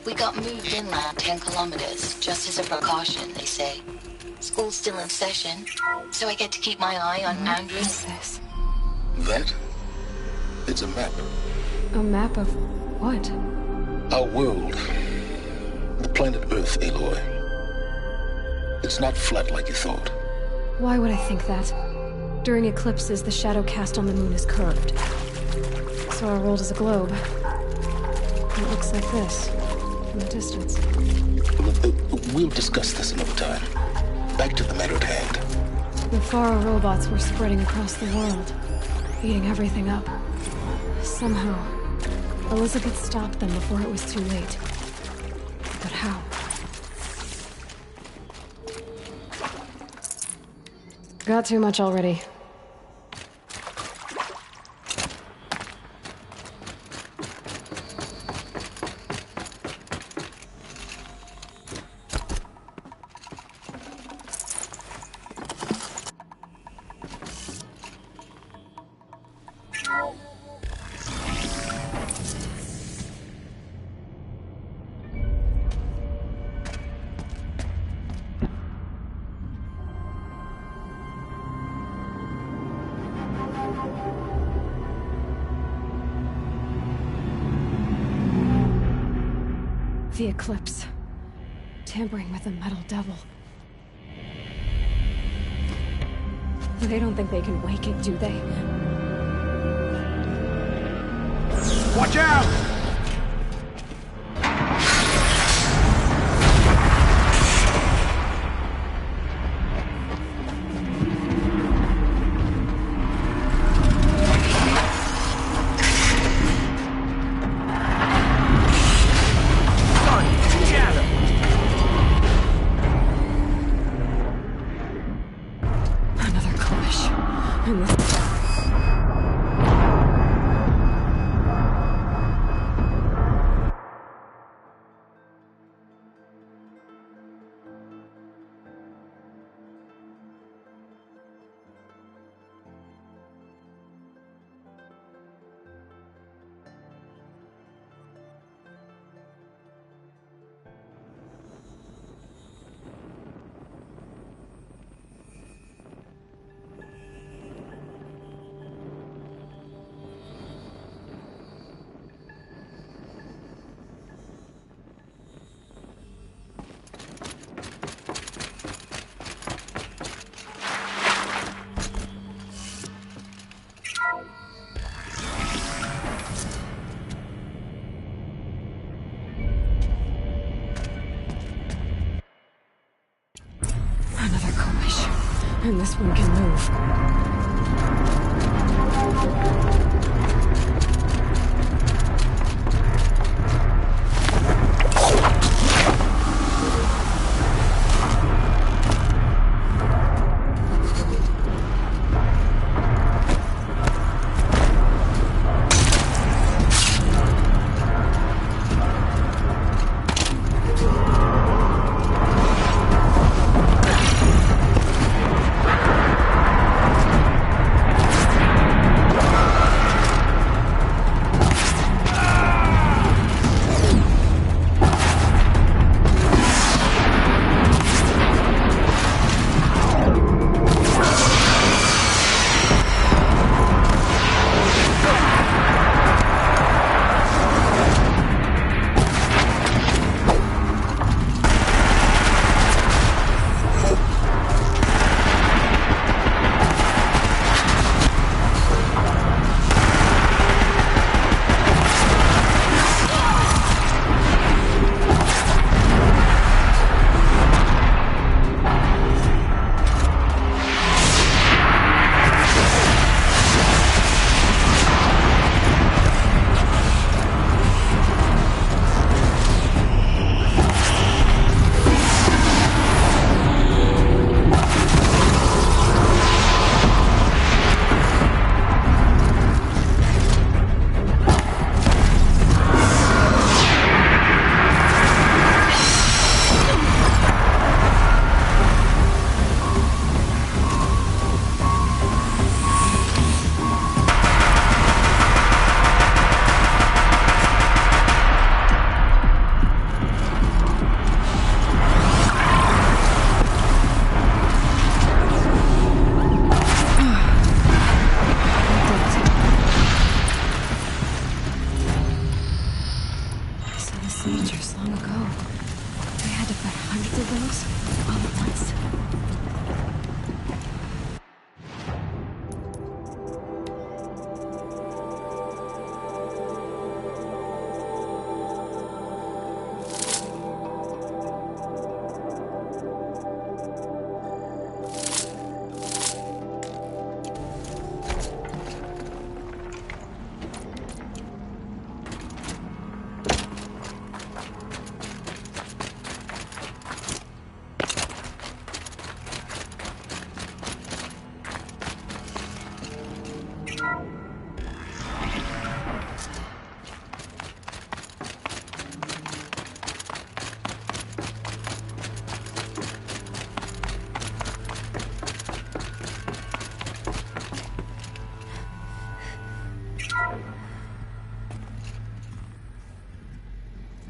We got moved inland 10 kilometers, just as a precaution, they say. School's still in session, so I get to keep my eye on Andrews. That? It's a map. A map of what? Our world. The planet Earth, Aloy. It's not flat like you thought. Why would I think that? During eclipses, the shadow cast on the moon is curved. So our world is a globe. It looks like this, from the distance. We'll discuss this another time. Back to the matter at hand. The Faro robots were spreading across the world, eating everything up. Somehow, Elizabeth stopped them before it was too late. But how? Got too much already. The eclipse. Tampering with the metal devil. They don't think they can wake it, do they? Watch out! And this one can move.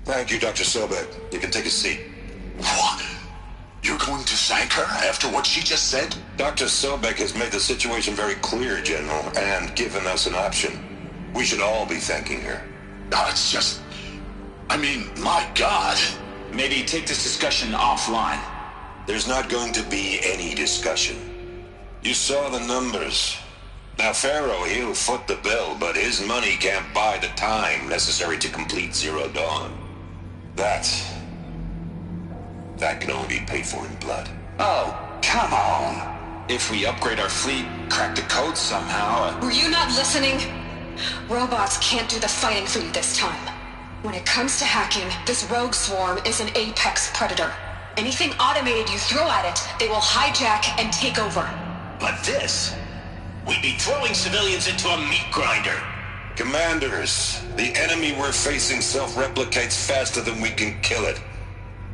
Thank you, Dr. Sobek. You can take a seat. What? You're going to thank her after what she just said? Dr. Sobek has made the situation very clear, General, and given us an option. We should all be thanking her. No, it's just... I mean, my God. Maybe take this discussion offline. There's not going to be any discussion. You saw the numbers. Now, Pharaoh, he'll foot the bill, but his money can't buy the time necessary to complete Zero Dawn. That can only be paid for in blood. Oh, come on. If we upgrade our fleet, crack the code somehow... Were you not listening? Robots can't do the fighting for you this time. When it comes to hacking, this rogue swarm is an apex predator. Anything automated you throw at it, they will hijack and take over. But this... we'd be throwing civilians into a meat grinder. Commanders, the enemy we're facing self-replicates faster than we can kill it.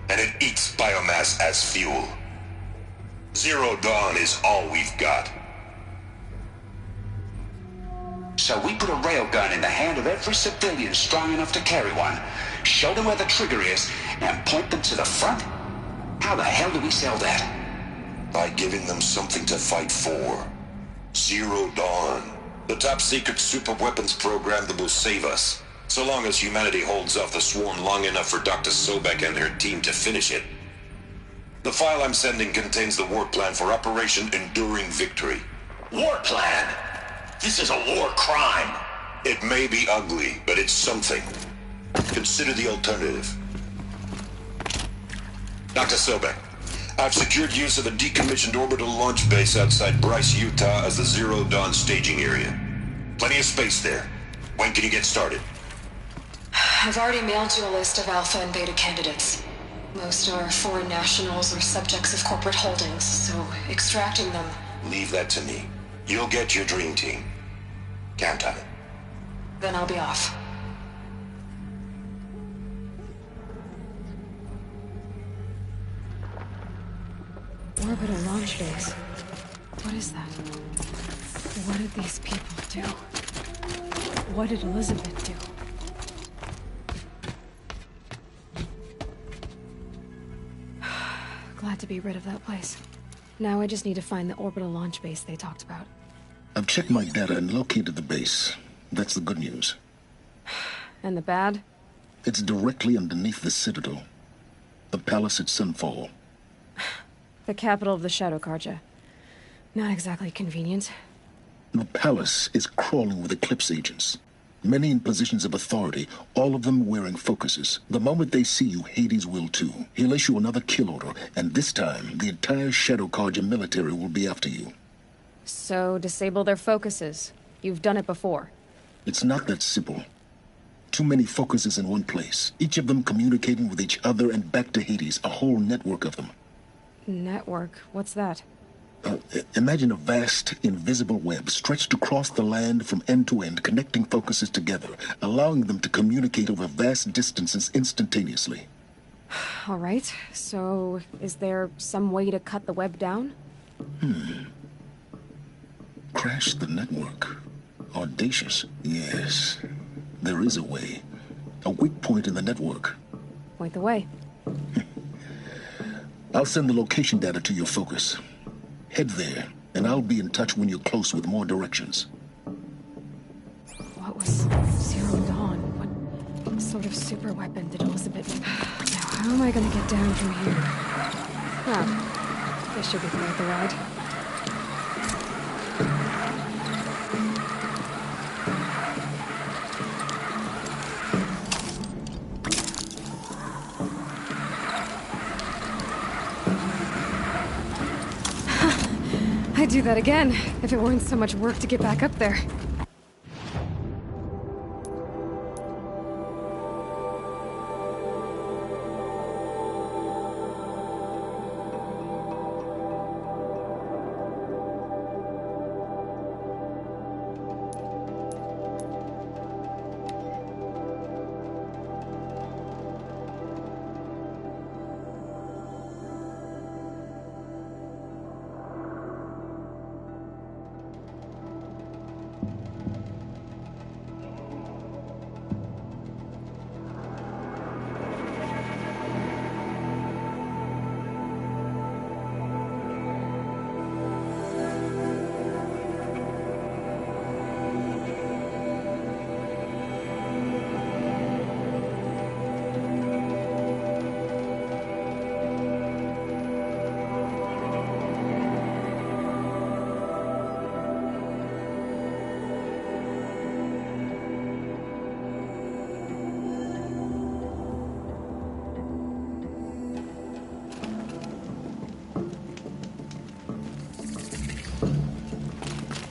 And it eats biomass as fuel. Zero Dawn is all we've got. So we put a railgun in the hand of every civilian strong enough to carry one, show them where the trigger is, and point them to the front? How the hell do we sell that? By giving them something to fight for. Zero Dawn. The top-secret super-weapons program that will save us. So long as humanity holds off the swarm long enough for Dr. Sobek and her team to finish it. The file I'm sending contains the war plan for Operation Enduring Victory. War plan? This is a war crime. It may be ugly, but it's something. Consider the alternative. Dr. Sobek, I've secured use of a decommissioned orbital launch base outside Bryce, Utah as the Zero Dawn staging area. Plenty of space there. When can you get started? I've already mailed you a list of Alpha and Beta candidates. Most are foreign nationals or subjects of corporate holdings, so extracting them... Leave that to me. You'll get your dream team. Count on it. Then I'll be off. Orbital launch base. What is that? What did these people do? What did Elizabeth do? Glad to be rid of that place. Now I just need to find the orbital launch base they talked about. I've checked my data and located the base. That's the good news. And the bad? It's directly underneath the Citadel. The palace at Sunfall. The capital of the Shadow Carja. Not exactly convenient. The palace is crawling with Eclipse agents. Many in positions of authority, all of them wearing focuses. The moment they see you, Hades will too. He'll issue another kill order, and this time, the entire Shadow Carja military will be after you. So, disable their focuses. You've done it before. It's not that simple. Too many focuses in one place, each of them communicating with each other and back to Hades, a whole network of them. Network? What's that? Imagine a vast, invisible web stretched across the land from end to end, connecting focuses together, allowing them to communicate over vast distances instantaneously. All right, so is there some way to cut the web down? Crash the network. Audacious. Yes, there is a way. A weak point in the network. Point the way. I'll send the location data to your focus. Head there, and I'll be in touch when you're close with more directions. What was Zero Dawn? What sort of super weapon did Elizabeth... Now, how am I gonna get down from here? Oh, this should be worth the ride. I'd do that again, if it weren't so much work to get back up there.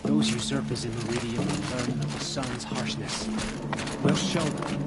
Those usurpers in Meridian will learn of the sun's harshness. We'll show them.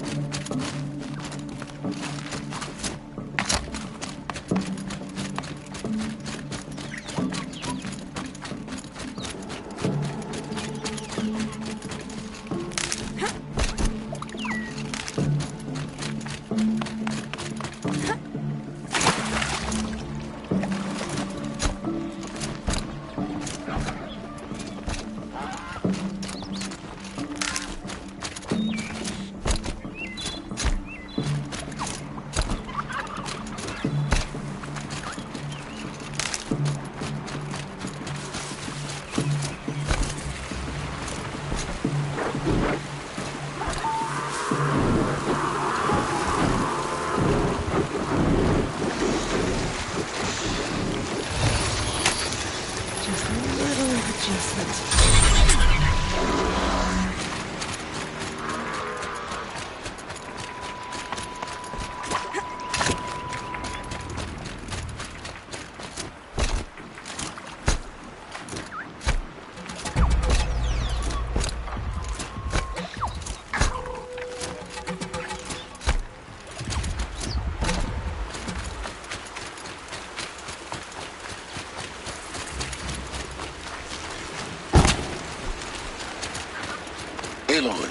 Aloy,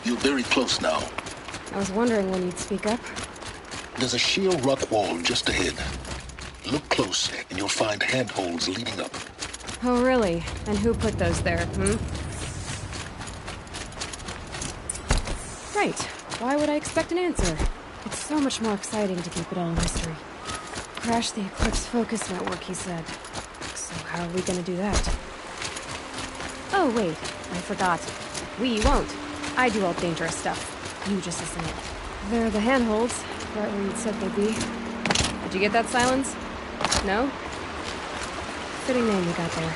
you're very close now. I was wondering when you'd speak up. There's a sheer rock wall just ahead. Look close, and you'll find handholds leading up. Oh, really? And who put those there, Right. Why would I expect an answer? It's so much more exciting to keep it all a mystery. Crash the Eclipse focus network, he said. So how are we gonna do that? Oh, wait. I forgot. We won't. I do all dangerous stuff. You just listen in. They're the handholds, right where you'd said they'd be. Did you get that, Silence? No? Fitting name you got there.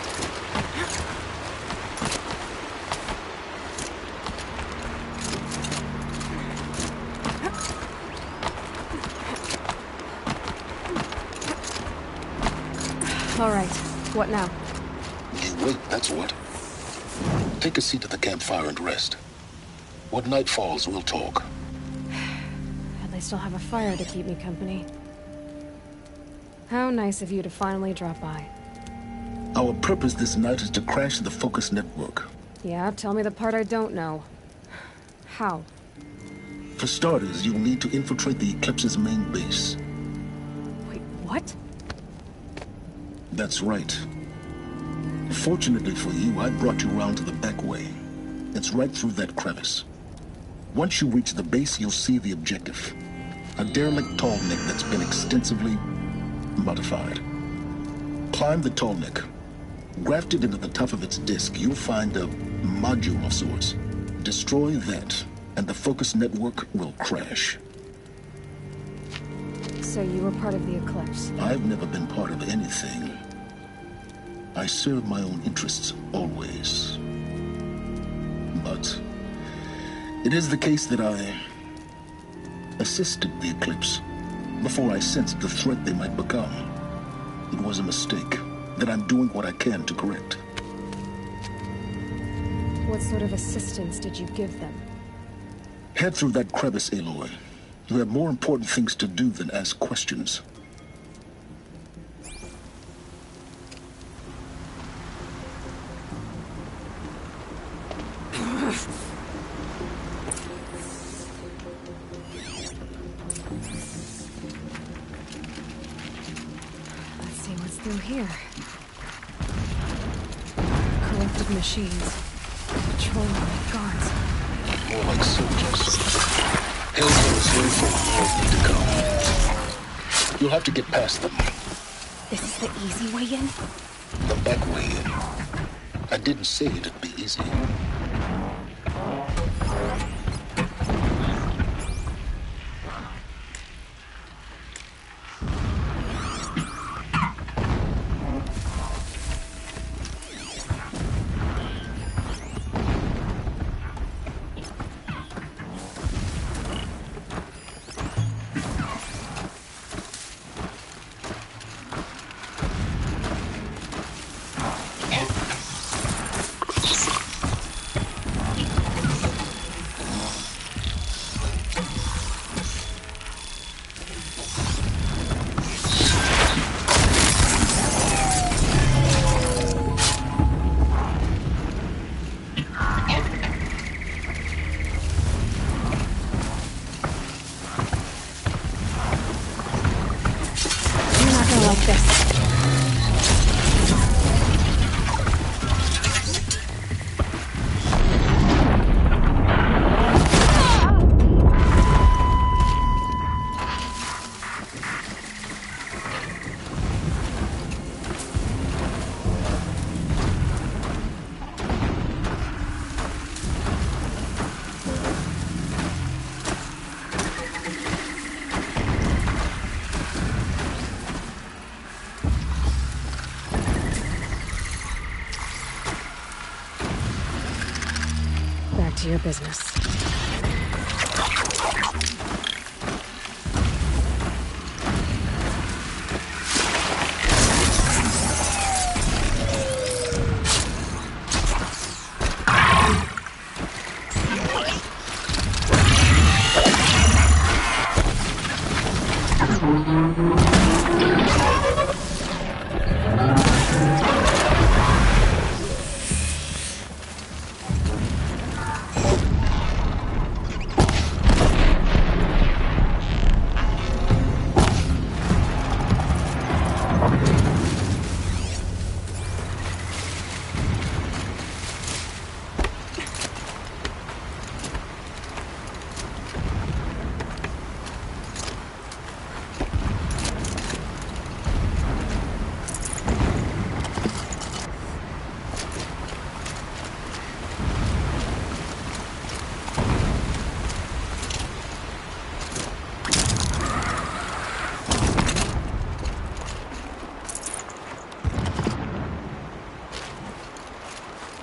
All right. What now? You wait, that's what. Take a seat at the campfire and rest. When night falls, we'll talk. At least I'll have a fire to keep me company. How nice of you to finally drop by. Our purpose this night is to crash the focus network. Yeah, tell me the part I don't know. How? For starters, you'll need to infiltrate the Eclipse's main base. Wait, what? That's right. Fortunately for you, I brought you around to the back way. It's right through that crevice. Once you reach the base, you'll see the objective. A derelict tall neck that's been extensively modified. Climb the tall neck. Grafted into the top of its disk, you'll find a module of sorts. Destroy that, and the focus network will crash. So you were part of the Eclipse? I've never been part of anything. I serve my own interests, always. But it is the case that I assisted the Eclipse before I sensed the threat they might become. It was a mistake that I'm doing what I can to correct. What sort of assistance did you give them? Head through that crevice, Aloy. You have more important things to do than ask questions. Through here. Corrupted machines. Patrolling like guards. More like soldiers. Hell's is here for more need to come. You'll have to get past them. This is the easy way in? The back way in. I didn't say it'd be easy. Like this. To your business.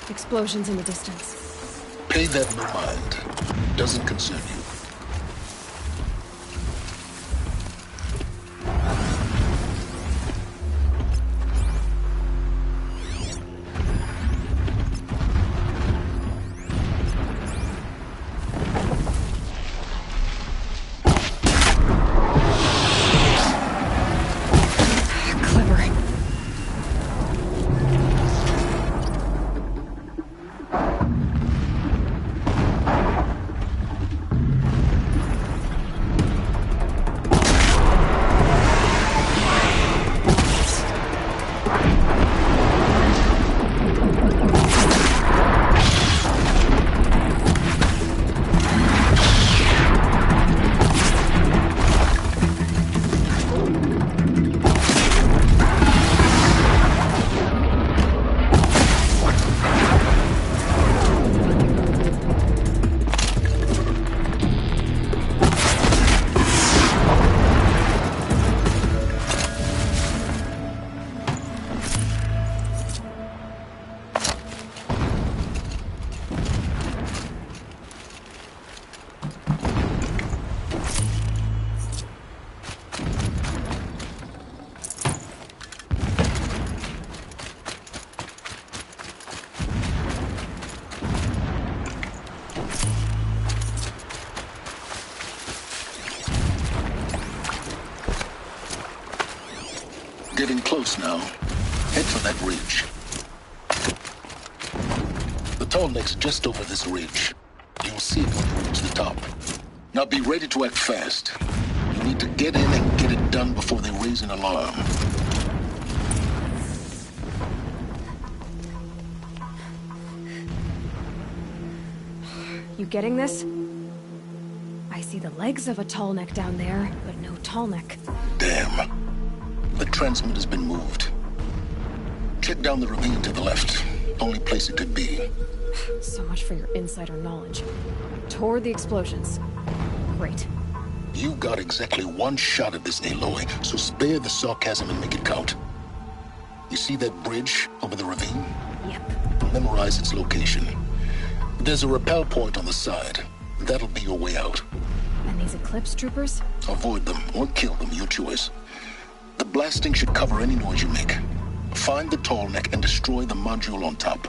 Explosions in the distance. Pay that no mind. Doesn't concern you. Getting close now. Head for that ridge. The tall neck's just over this ridge. You'll see it when you reach the top. Now be ready to act fast. You need to get in and get it done before they raise an alarm. You getting this? I see the legs of a tall neck down there, but no tall neck. Damn. The transmitter's been moved. Check down the ravine to the left. Only place it could be. So much for your insider knowledge. Toward the explosions. Great. You got exactly one shot at this, ALOY, so spare the sarcasm and make it count. You see that bridge over the ravine? Yep. Memorize its location. There's a rappel point on the side. That'll be your way out. And these Eclipse troopers? Avoid them or kill them, your choice. The blasting should cover any noise you make. Find the tall neck and destroy the module on top.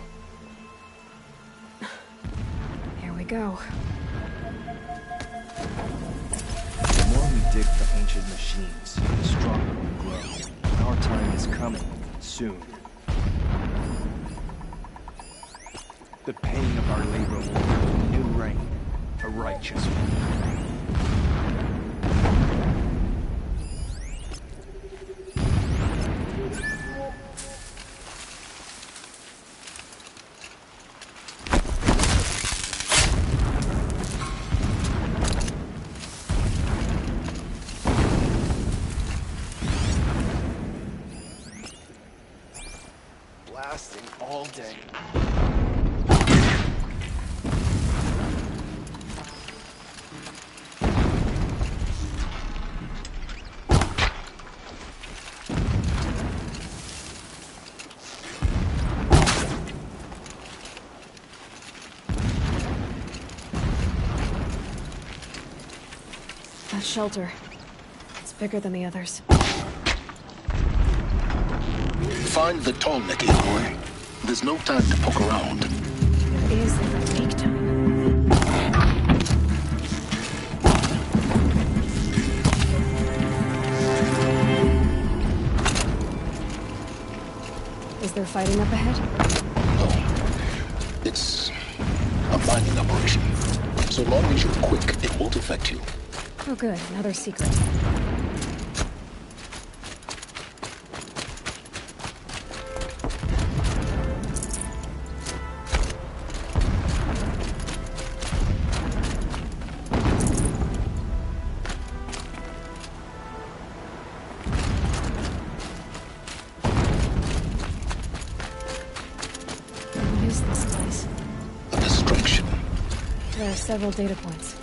Here we go. The more we dig for ancient machines, the stronger we grow. Our time is coming, soon. The pain of our labor will have a new reign, a righteous one. Blasting all day. That shelter. It's bigger than the others. Find the tall neck, ALOY. There's no time to poke around. There is no take time. Is there fighting up ahead? No. It's a mining operation. So long as you're quick, it won't affect you. Oh good, another secret. What is this place? A distraction. There are several data points.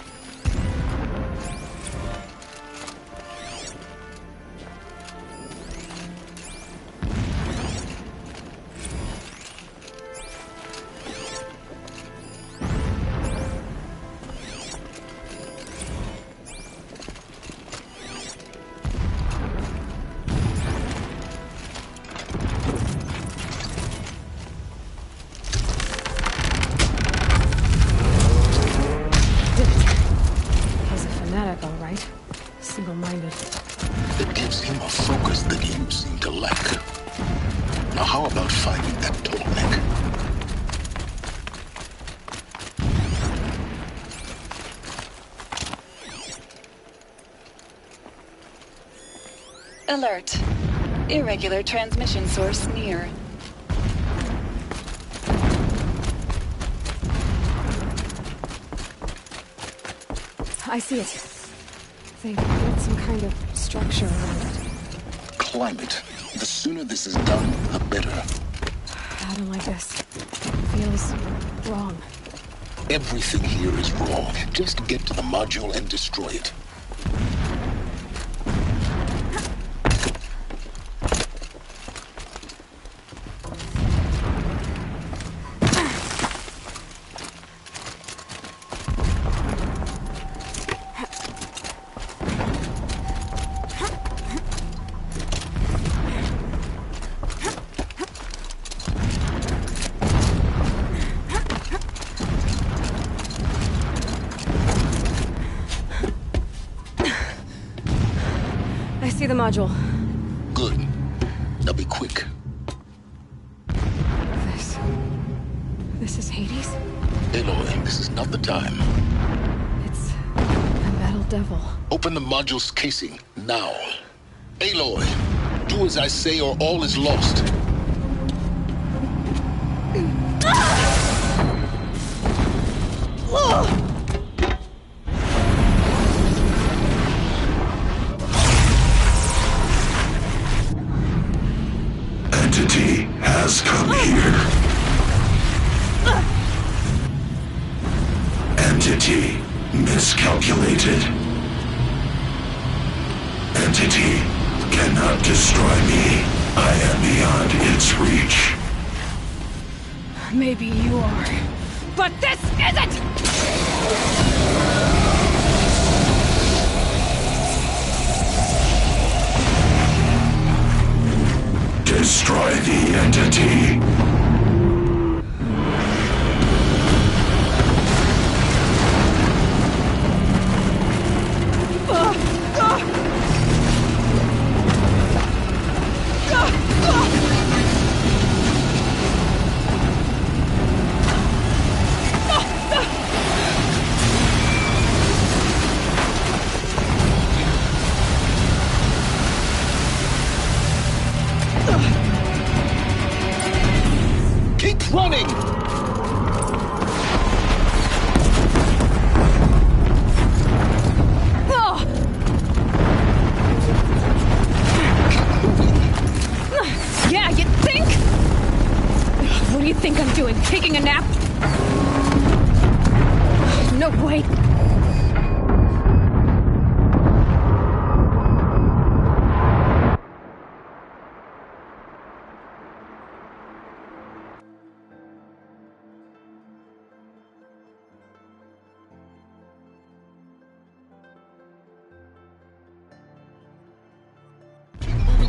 Alert. Irregular transmission source near. I see it. They built some kind of structure around it. Climb it. The sooner this is done, the better. I don't like this. Feels wrong. Everything here is wrong. Just get to the module and destroy it. I see the module. Good. Now be quick. This is Hades? Aloy, this is not the time. It's a metal devil. Open the module's casing, now. Aloy, do as I say or all is lost. Entity has come here. Entity miscalculated. Entity cannot destroy me. I am beyond its reach. Maybe you are. But this isn't! Destroy the entity. Keep running! Yeah, you think? What do you think I'm doing? Taking a nap? No, wait.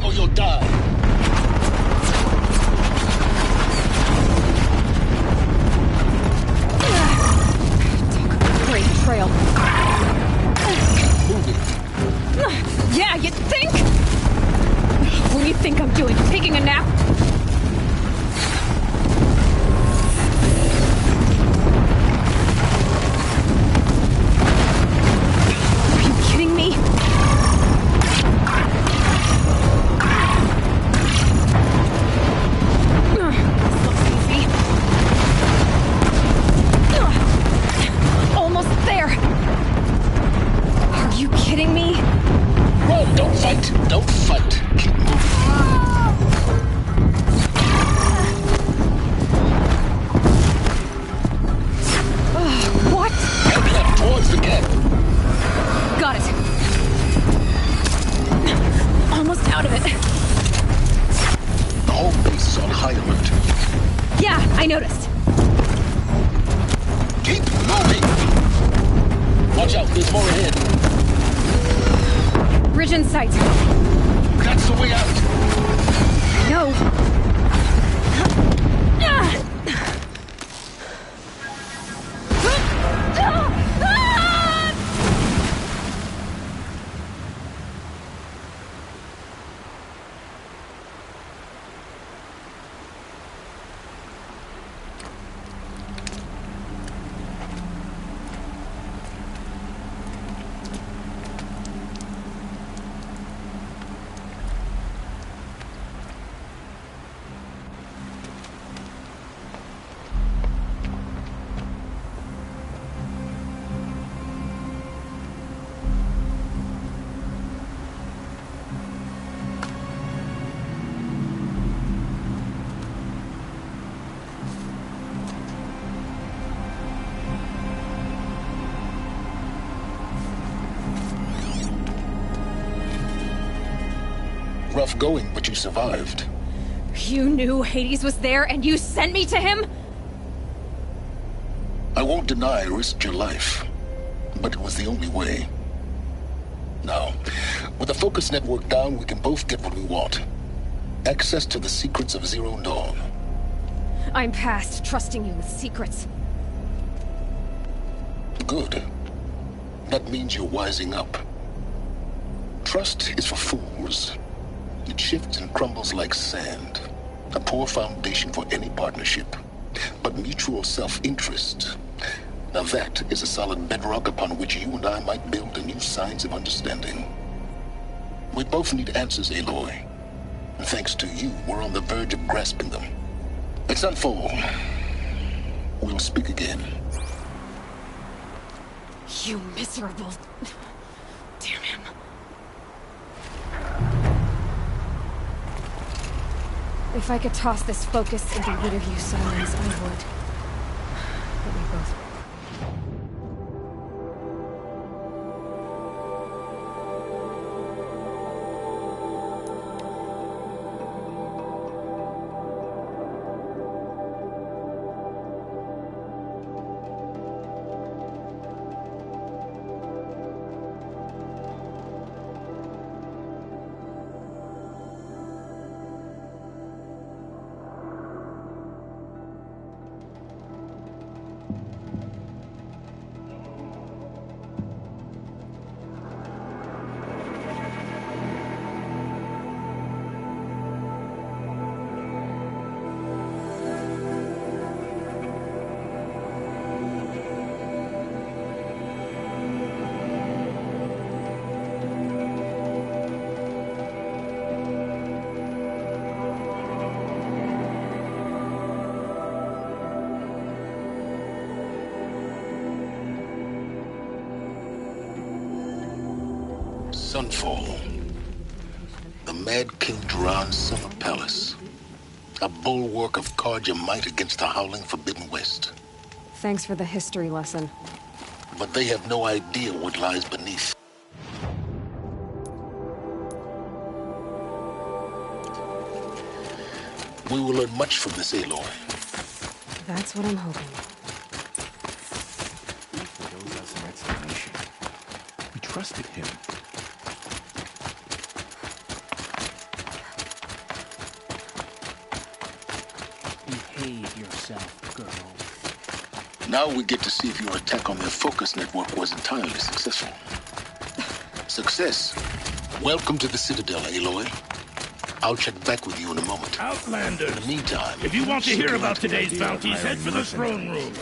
Or you'll die. Great trail. Yeah, you think? What do you think I'm doing? Taking a nap? Are you kidding me? This looks easy. Almost there. Are you kidding me? Run! Don't fight! Don't fight! Keep moving. What? Head left towards the gap. Got it. Almost out of it. The whole base is on high alert. Yeah, I noticed. Keep moving! Watch out, there's more ahead. Bridge in sight. That's the way out. No. Rough going, but you survived. You knew Hades was there and you sent me to him? I won't deny I risked your life, but it was the only way. Now, with the focus network down, we can both get what we want. Access to the secrets of Zero Dawn. I'm past trusting you with secrets. Good. That means you're wising up. Trust is for fools. It shifts and crumbles like sand. A poor foundation for any partnership. But mutual self-interest, now that is a solid bedrock upon which you and I might build a new science of understanding. We both need answers, Aloy. And thanks to you, we're on the verge of grasping them. Let's unfold. We'll speak again. You miserable... Damn him. If I could toss this focus and get rid of you, Silence, I would. But we both... Sunfall. The Mad King Duran's summer palace. A bulwark of Carja might against the howling Forbidden West. Thanks for the history lesson. But they have no idea what lies beneath. We will learn much from this Aloy. That's what I'm hoping. He owes us an explanation. We trusted him. Behave yourself, girl. Now we get to see if your attack on their focus network was entirely successful. Success. Welcome to the Citadel, Aloy. I'll check back with you in a moment. Outlanders! In the meantime... If you want to hear about today's bounties, head for the throne room.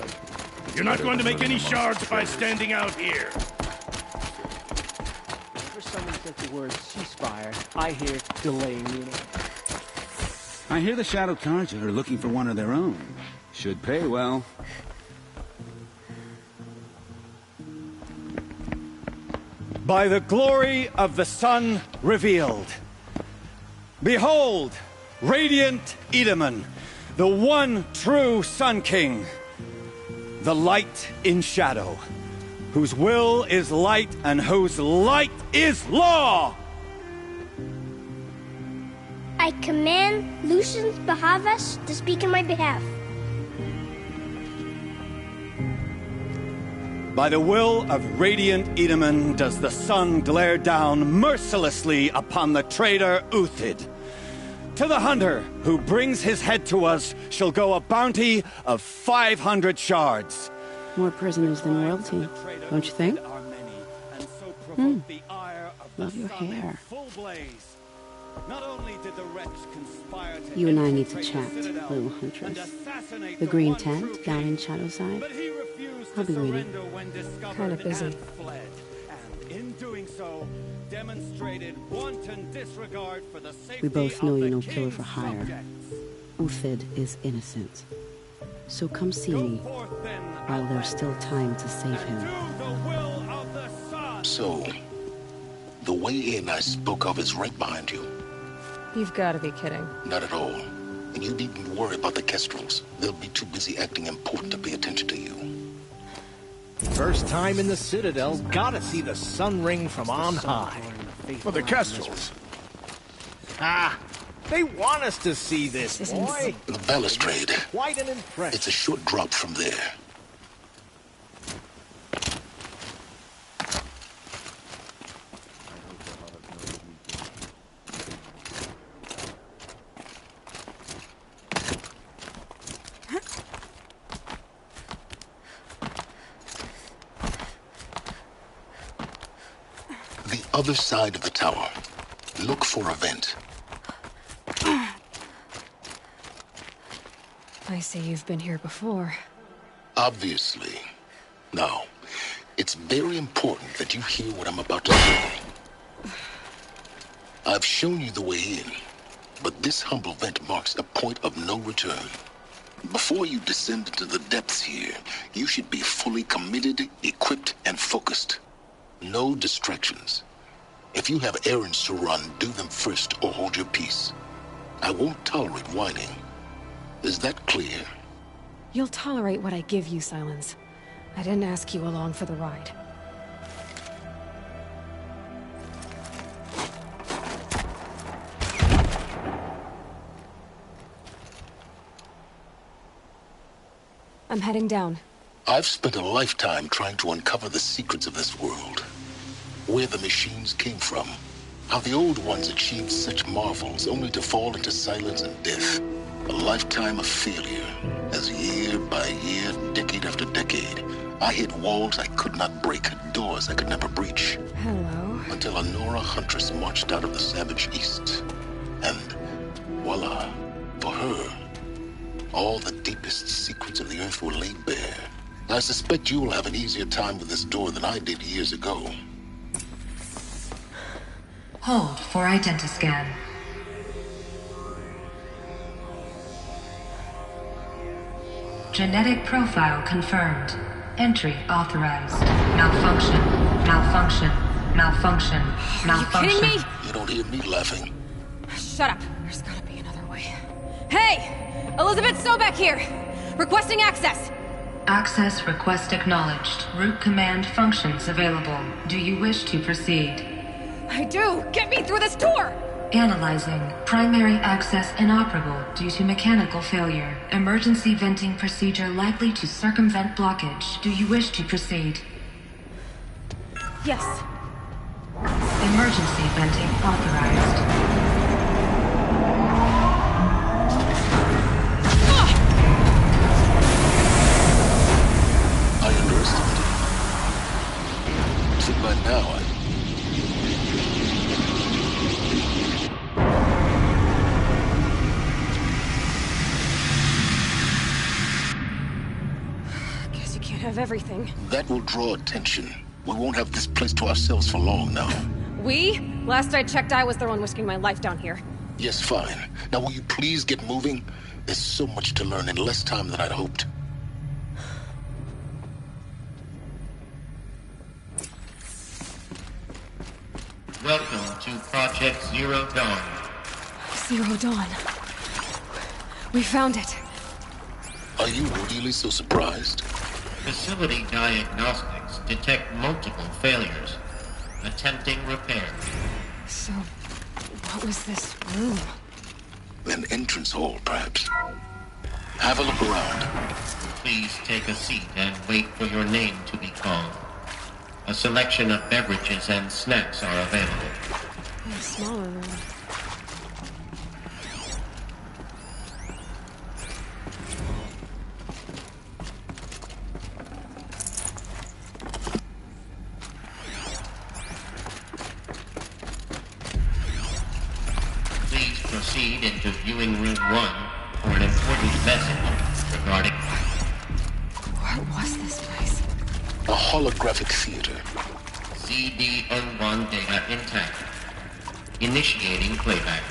You're not going to make any shards by standing out here. For someone says the word ceasefire, I hear delaying unit. I hear the Shadow Carja are looking for one of their own. Should pay well. By the glory of the sun revealed. Behold, radiant Edaman, the one true Sun King. The light in shadow, whose will is light and whose light is law! I command Lucius Bahavas to speak in my behalf. By the will of radiant Edaman does the sun glare down mercilessly upon the traitor Uthid. To the hunter who brings his head to us shall go a bounty of 500 shards. More prisoners than royalty, don't you think? Love your hair. You and I need to chat, little huntress. The green tent down in Shadowside. I'll be waiting. Kind of busy. We both know you're no killer for hire. Uthid is innocent. So come see me while there's still time to save him. So, the way in I spoke of is right behind you. You've got to be kidding. Not at all. And you needn't worry about the Kestrels. They'll be too busy acting important to pay attention to you. First time in the Citadel, gotta see the sun ring from on high. For the Kestrels. Ah, they want us to see this, boy. The balustrade. Quite an impression. It's a short drop from there. The other side of the tower. Look for a vent. I see you've been here before. Obviously. Now, it's very important that you hear what I'm about to say. I've shown you the way in, but this humble vent marks a point of no return. Before you descend into the depths here, you should be fully committed, equipped, and focused. No distractions. If you have errands to run, do them first or hold your peace. I won't tolerate whining. Is that clear? You'll tolerate what I give you, Silence. I didn't ask you along for the ride. I'm heading down. I've spent a lifetime trying to uncover the secrets of this world. Where the machines came from. How the old ones achieved such marvels only to fall into silence and death. A lifetime of failure, as year by year, decade after decade, I hit walls I could not break, doors I could never breach. Hello. Until a Nora huntress marched out of the savage east. And voila, for her, all the deepest secrets of the earth were laid bare. I suspect you will have an easier time with this door than I did years ago. Hold for identiscan. Genetic profile confirmed. Entry authorized. Malfunction. Malfunction. Malfunction. Malfunction. Are you kidding me? You don't hear me laughing. Shut up. There's gotta be another way. Hey! Elizabeth Sobeck here! Requesting access! Access request acknowledged. Root command functions available. Do you wish to proceed? I do! Get me through this door! Analyzing. Primary access inoperable due to mechanical failure. Emergency venting procedure likely to circumvent blockage. Do you wish to proceed? Yes. Emergency venting authorized. I underestimated it. So by now, Guess you can't have everything. That will draw attention. We won't have this place to ourselves for long now. We? Last I checked, I was the one risking my life down here. Yes, fine. Now will you please get moving? There's so much to learn in less time than I'd hoped. Welcome to Project Zero Dawn. Zero Dawn. We found it. Are you really so surprised? Facility diagnostics detect multiple failures. Attempting repair. So, what was this room? An entrance hall, perhaps. Have a look around. Please take a seat and wait for your name to be called. A selection of beverages and snacks are available. A smaller room. Please proceed into viewing room 1 for an important message regarding... What was this place? A holographic theater. CDN1 data intact. Initiating playback.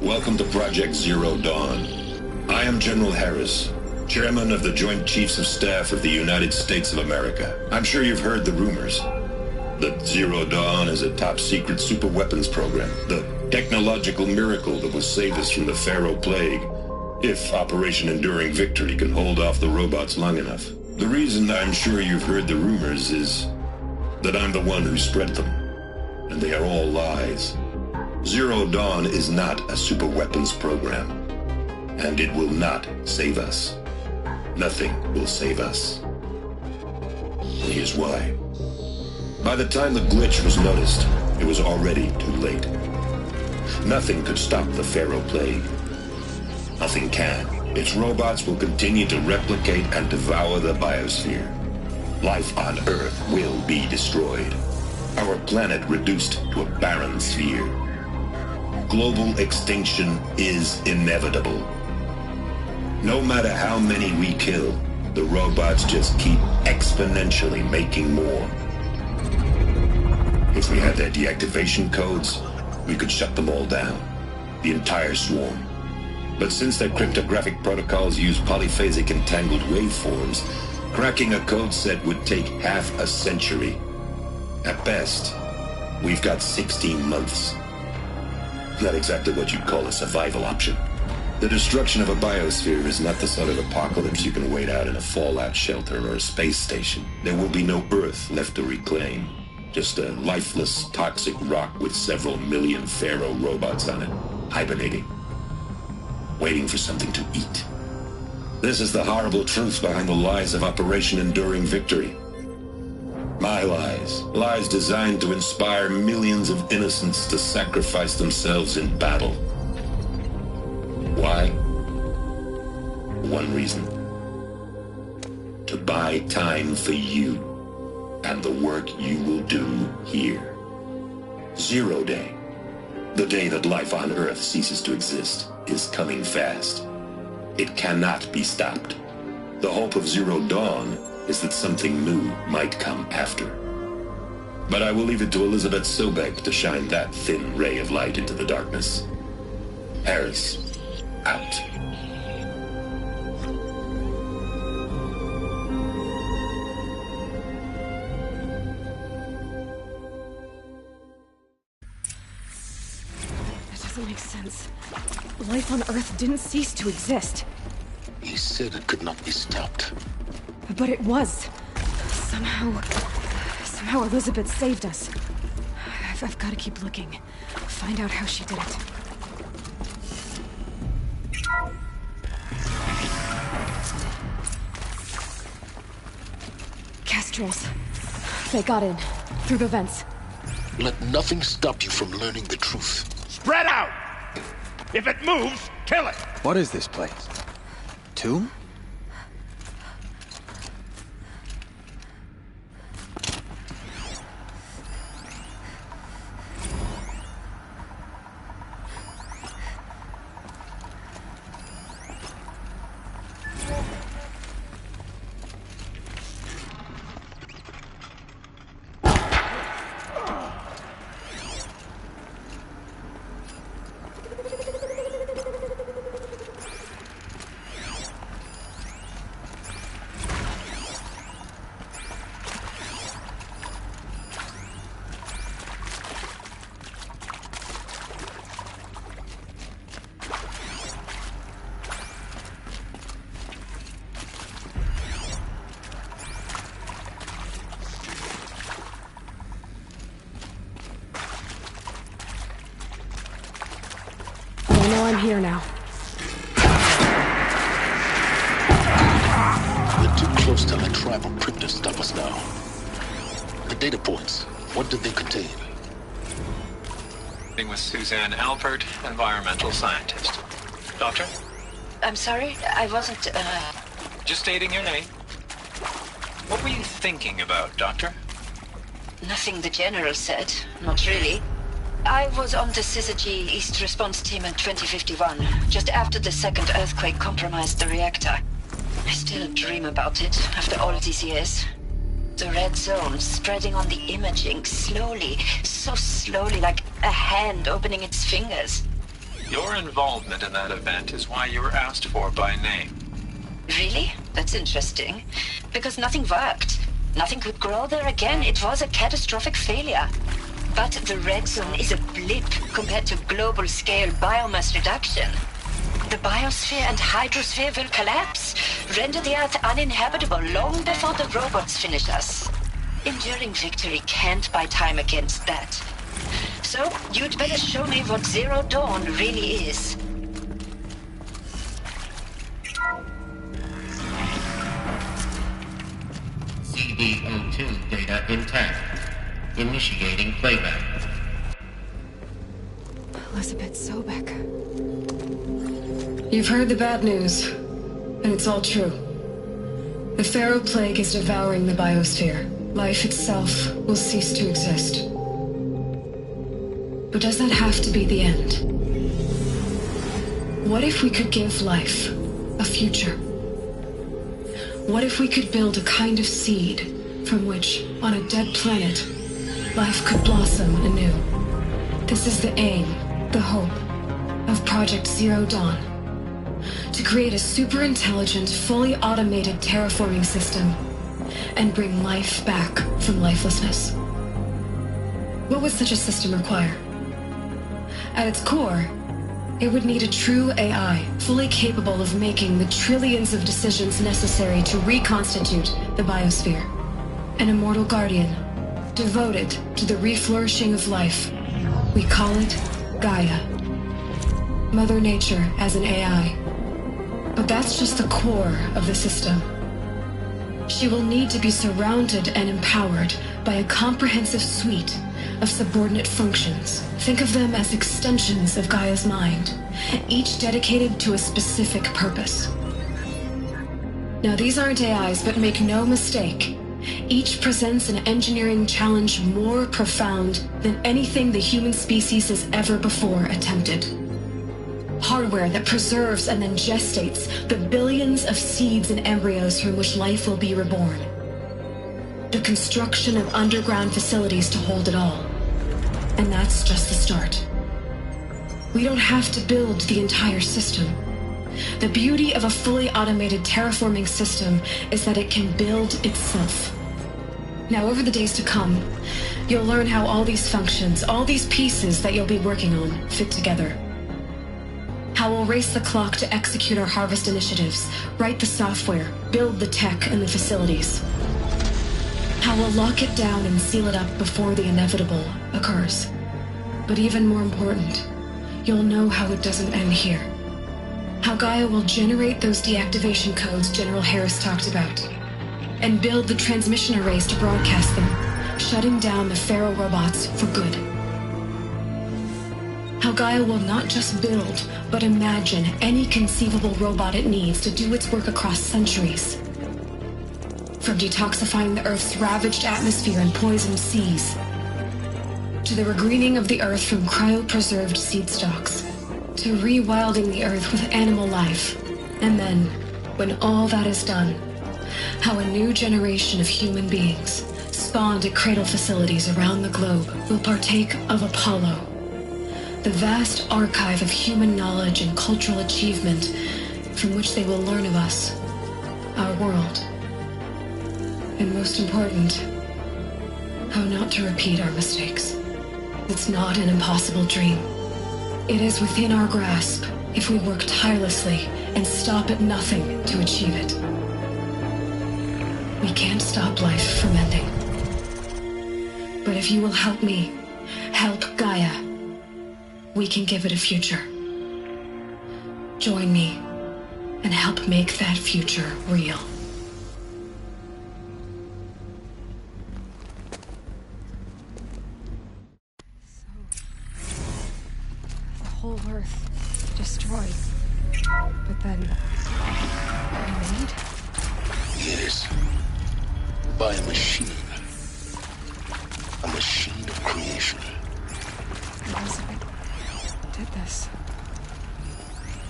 Welcome to Project Zero Dawn. I am General Harris, Chairman of the Joint Chiefs of Staff of the United States of America. I'm sure you've heard the rumors. That Zero Dawn is a top-secret superweapons program. The technological miracle that will save us from the Pharaoh Plague. If Operation Enduring Victory can hold off the robots long enough. The reason I'm sure you've heard the rumors is that I'm the one who spread them. and they are all lies. Zero Dawn is not a superweapons program, and it will not save us. Nothing will save us. Here's why. By the time the glitch was noticed, it was already too late. Nothing could stop the Pharaoh Plague. Nothing can. Its robots will continue to replicate and devour the biosphere. Life on Earth will be destroyed. Our planet reduced to a barren sphere. Global extinction is inevitable. No matter how many we kill, the robots just keep exponentially making more. If we had their deactivation codes, we could shut them all down. The entire swarm. But since their cryptographic protocols use polyphasic entangled waveforms, cracking a code set would take half a century. At best, we've got 16 months. Not exactly what you'd call a survival option. The destruction of a biosphere is not the sort of apocalypse you can wait out in a fallout shelter or a space station. There will be no Earth left to reclaim. Just a lifeless, toxic rock with several million Pharaoh robots on it, hibernating. Waiting for something to eat. This is the horrible truth behind the lies of Operation Enduring Victory. My lies. Lies designed to inspire millions of innocents to sacrifice themselves in battle. Why? One reason. To buy time for you and the work you will do here. Zero Day. The day that life on Earth ceases to exist is coming fast. It cannot be stopped. The hope of Zero Dawn is that something new might come after. But I will leave it to Elizabeth Sobek to shine that thin ray of light into the darkness. Harris, out. That doesn't make sense. Life on Earth didn't cease to exist. He said it could not be stopped. But it was. Somehow Elizabeth saved us. I've got to keep looking. Find out how she did it. Kestrels. They got in. Through the vents. Let nothing stop you from learning the truth. Spread out! If it moves, kill it! What is this place? Tomb? I know I'm here now. We're too close to the tribal crypt to stop us now. The data points, what did they contain? With Suzanne Alpert, environmental scientist. Doctor? I'm sorry, I wasn't, Just stating your name. What were you thinking about, Doctor? Nothing the General said. Not really. I was on the Syzygy East Response Team in 2051, just after the second earthquake compromised the reactor. I still dream about it, after all these years. The red zone spreading on the imaging, slowly, so slowly, like a hand opening its fingers. Your involvement in that event is why you were asked for by name. Really? That's interesting. Because nothing worked. Nothing could grow there again. It was a catastrophic failure. But the red zone is a blip compared to global-scale biomass reduction. The biosphere and hydrosphere will collapse, render the Earth uninhabitable long before the robots finish us. Enduring Victory can't buy time against that. So, you'd better show me what Zero Dawn really is. CB02 data intact. Initiating playback. Elizabeth Sobek. You've heard the bad news, and it's all true. The Pharaoh Plague is devouring the biosphere. Life itself will cease to exist. But does that have to be the end? What if we could give life a future? What if we could build a kind of seed from which, on a dead planet, life could blossom anew? This is the aim, the hope, of Project Zero Dawn. To create a super-intelligent, fully automated terraforming system and bring life back from lifelessness. What would such a system require? At its core, it would need a true AI, fully capable of making the trillions of decisions necessary to reconstitute the biosphere. An immortal guardian, devoted to the reflourishing of life. We call it Gaia. Mother Nature as an AI. But that's just the core of the system. She will need to be surrounded and empowered by a comprehensive suite of subordinate functions. Think of them as extensions of Gaia's mind, each dedicated to a specific purpose. Now, these aren't AIs, but make no mistake, each presents an engineering challenge more profound than anything the human species has ever before attempted. Hardware that preserves and then gestates the billions of seeds and embryos from which life will be reborn. The construction of underground facilities to hold it all. And that's just the start. We don't have to build the entire system. The beauty of a fully automated terraforming system is that it can build itself. Now, over the days to come, you'll learn how all these functions, all these pieces that you'll be working on, fit together. How we'll race the clock to execute our harvest initiatives, write the software, build the tech and the facilities. How we'll lock it down and seal it up before the inevitable occurs. But even more important, you'll know how it doesn't end here. How Gaia will generate those deactivation codes General Harris talked about, and build the transmission arrays to broadcast them, shutting down the Pharaoh robots for good. How Gaia will not just build, but imagine any conceivable robot it needs to do its work across centuries. From detoxifying the Earth's ravaged atmosphere and poisoned seas, to the regreening of the Earth from cryopreserved seed stalks, to rewilding the Earth with animal life. And then, when all that is done, how a new generation of human beings, spawned at cradle facilities around the globe, will partake of Apollo, the vast archive of human knowledge and cultural achievement from which they will learn of us, our world. And most important, how not to repeat our mistakes. It's not an impossible dream. It is within our grasp if we work tirelessly and stop at nothing to achieve it. We can't stop life from ending. But if you will help me, help Gaia, we can give it a future. Join me and help make that future real. The whole Earth destroyed. But then, remade? Yes. By a machine. A machine of creation. Elizabeth did this.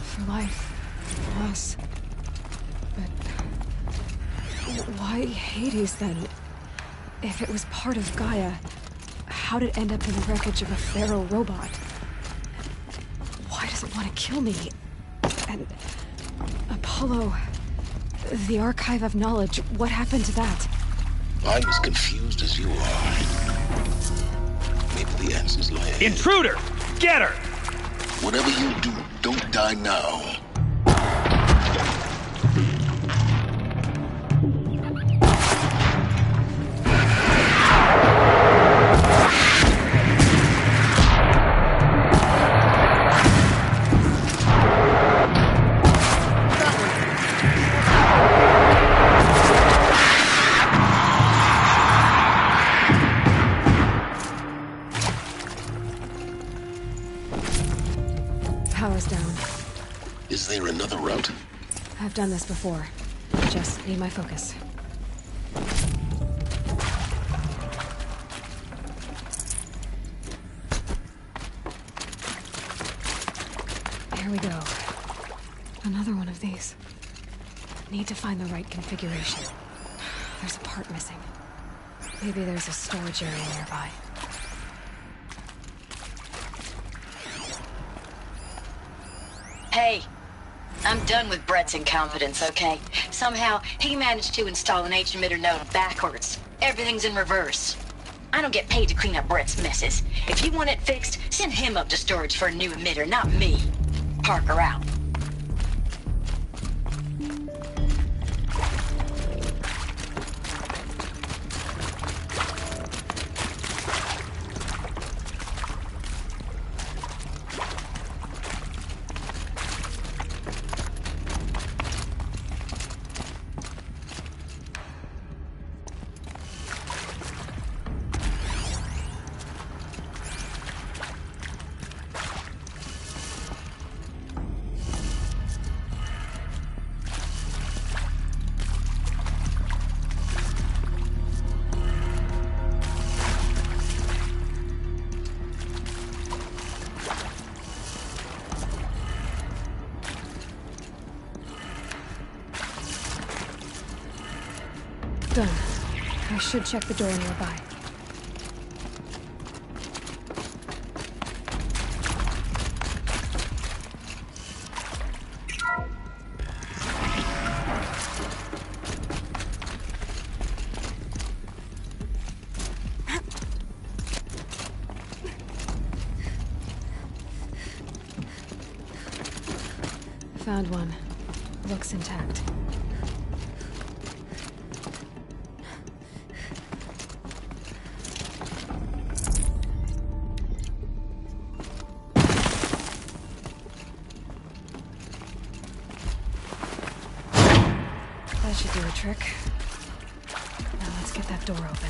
For life. For us. But why Hades then? If it was part of Gaia, how'd it end up in the wreckage of a Pharaoh robot? Why does it want to kill me? And Apollo, the archive of knowledge, what happened to that? I'm as confused as you are. Maybe the answers lie ahead. Intruder! Get her! Whatever you do, don't die now. Is there another route? I've done this before. Just need my focus. Here we go. Another one of these. Need to find the right configuration. There's a part missing. Maybe there's a storage area nearby. Hey, I'm done with Brett's incompetence, okay? Somehow, he managed to install an H-emitter node backwards. Everything's in reverse. I don't get paid to clean up Brett's messes. If you want it fixed, send him up to storage for a new emitter, not me. Parker out. Done. I should check the door nearby. Found one. Looks intact. That should do the trick. Now let's get that door open.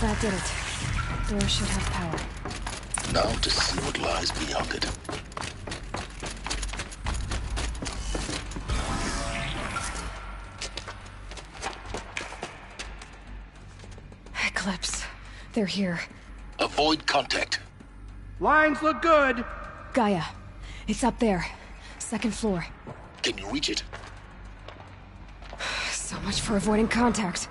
That did it. Door should have power. Now to see what lies beyond it. Eclipse. They're here. Avoid contact. Lines look good. Gaia. It's up there. Second floor. Can you reach it? So much for avoiding contact.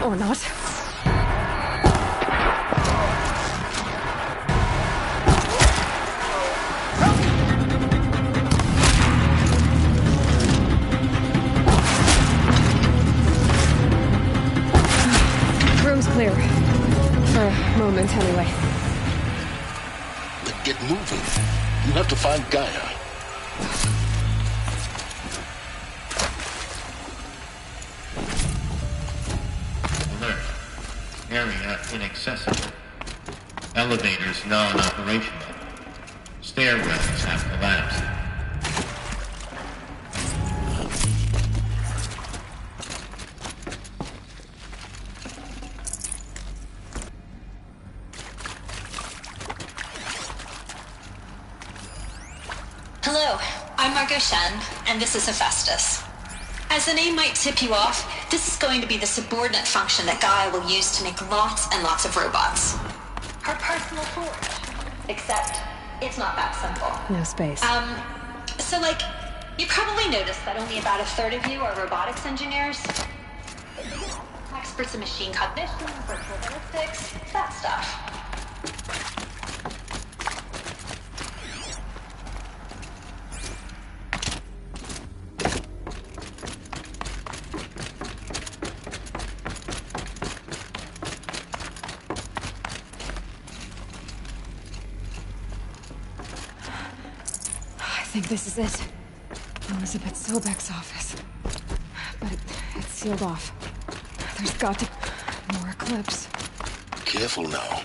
Or not. Sounds clear. For a moment, anyway. Then get moving. You have to find Gaia. Alert. Area inaccessible. Elevators non-operational. Stairwells have collapsed. Hello, I'm Margot Shen, and this is Hephaestus. As the name might tip you off, this is going to be the subordinate function that Gaia will use to make lots and lots of robots. Her personal forge. Except, it's not that simple. No space. So like, you probably noticed that only about a third of you are robotics engineers. Experts in machine cognition, virtual ballistics, that stuff. I think this is it. Elizabeth Sobek's office. But it's sealed off. There's got to be more Eclipse. Careful now.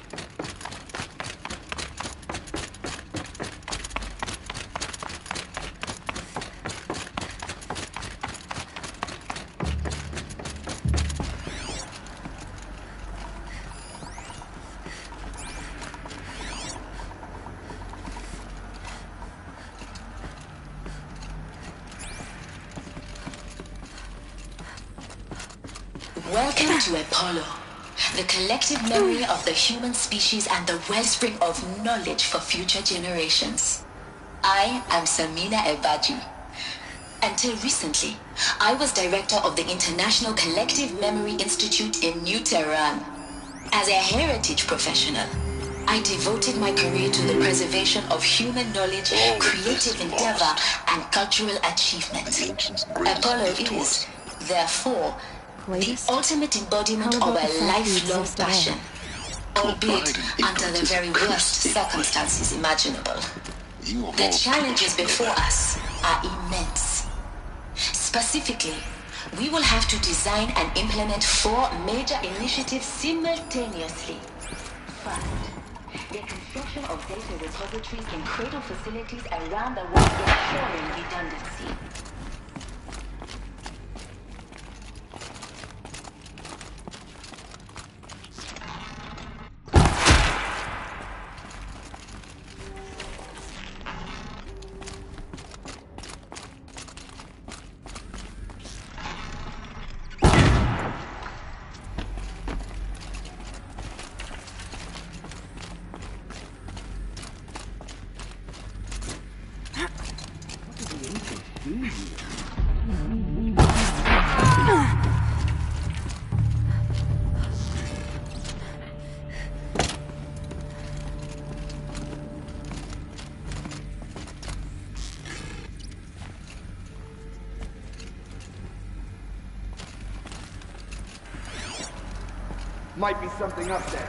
Welcome to Apollo, the collective memory of the human species and the wellspring of knowledge for future generations. I am Samina Ebaju. Until recently, I was director of the International Collective Memory Institute in New Tehran. As a heritage professional, I devoted my career to the preservation of human knowledge, creative endeavor, and cultural achievement. Apollo is, therefore, the ultimate embodiment of a lifelong passion, albeit under the very worst circumstances imaginable. The challenges before us are immense. Specifically, we will have to design and implement 4 major initiatives simultaneously. First, the construction of data repositories in cradle facilities around the world, ensuring redundancy. Might be something up there.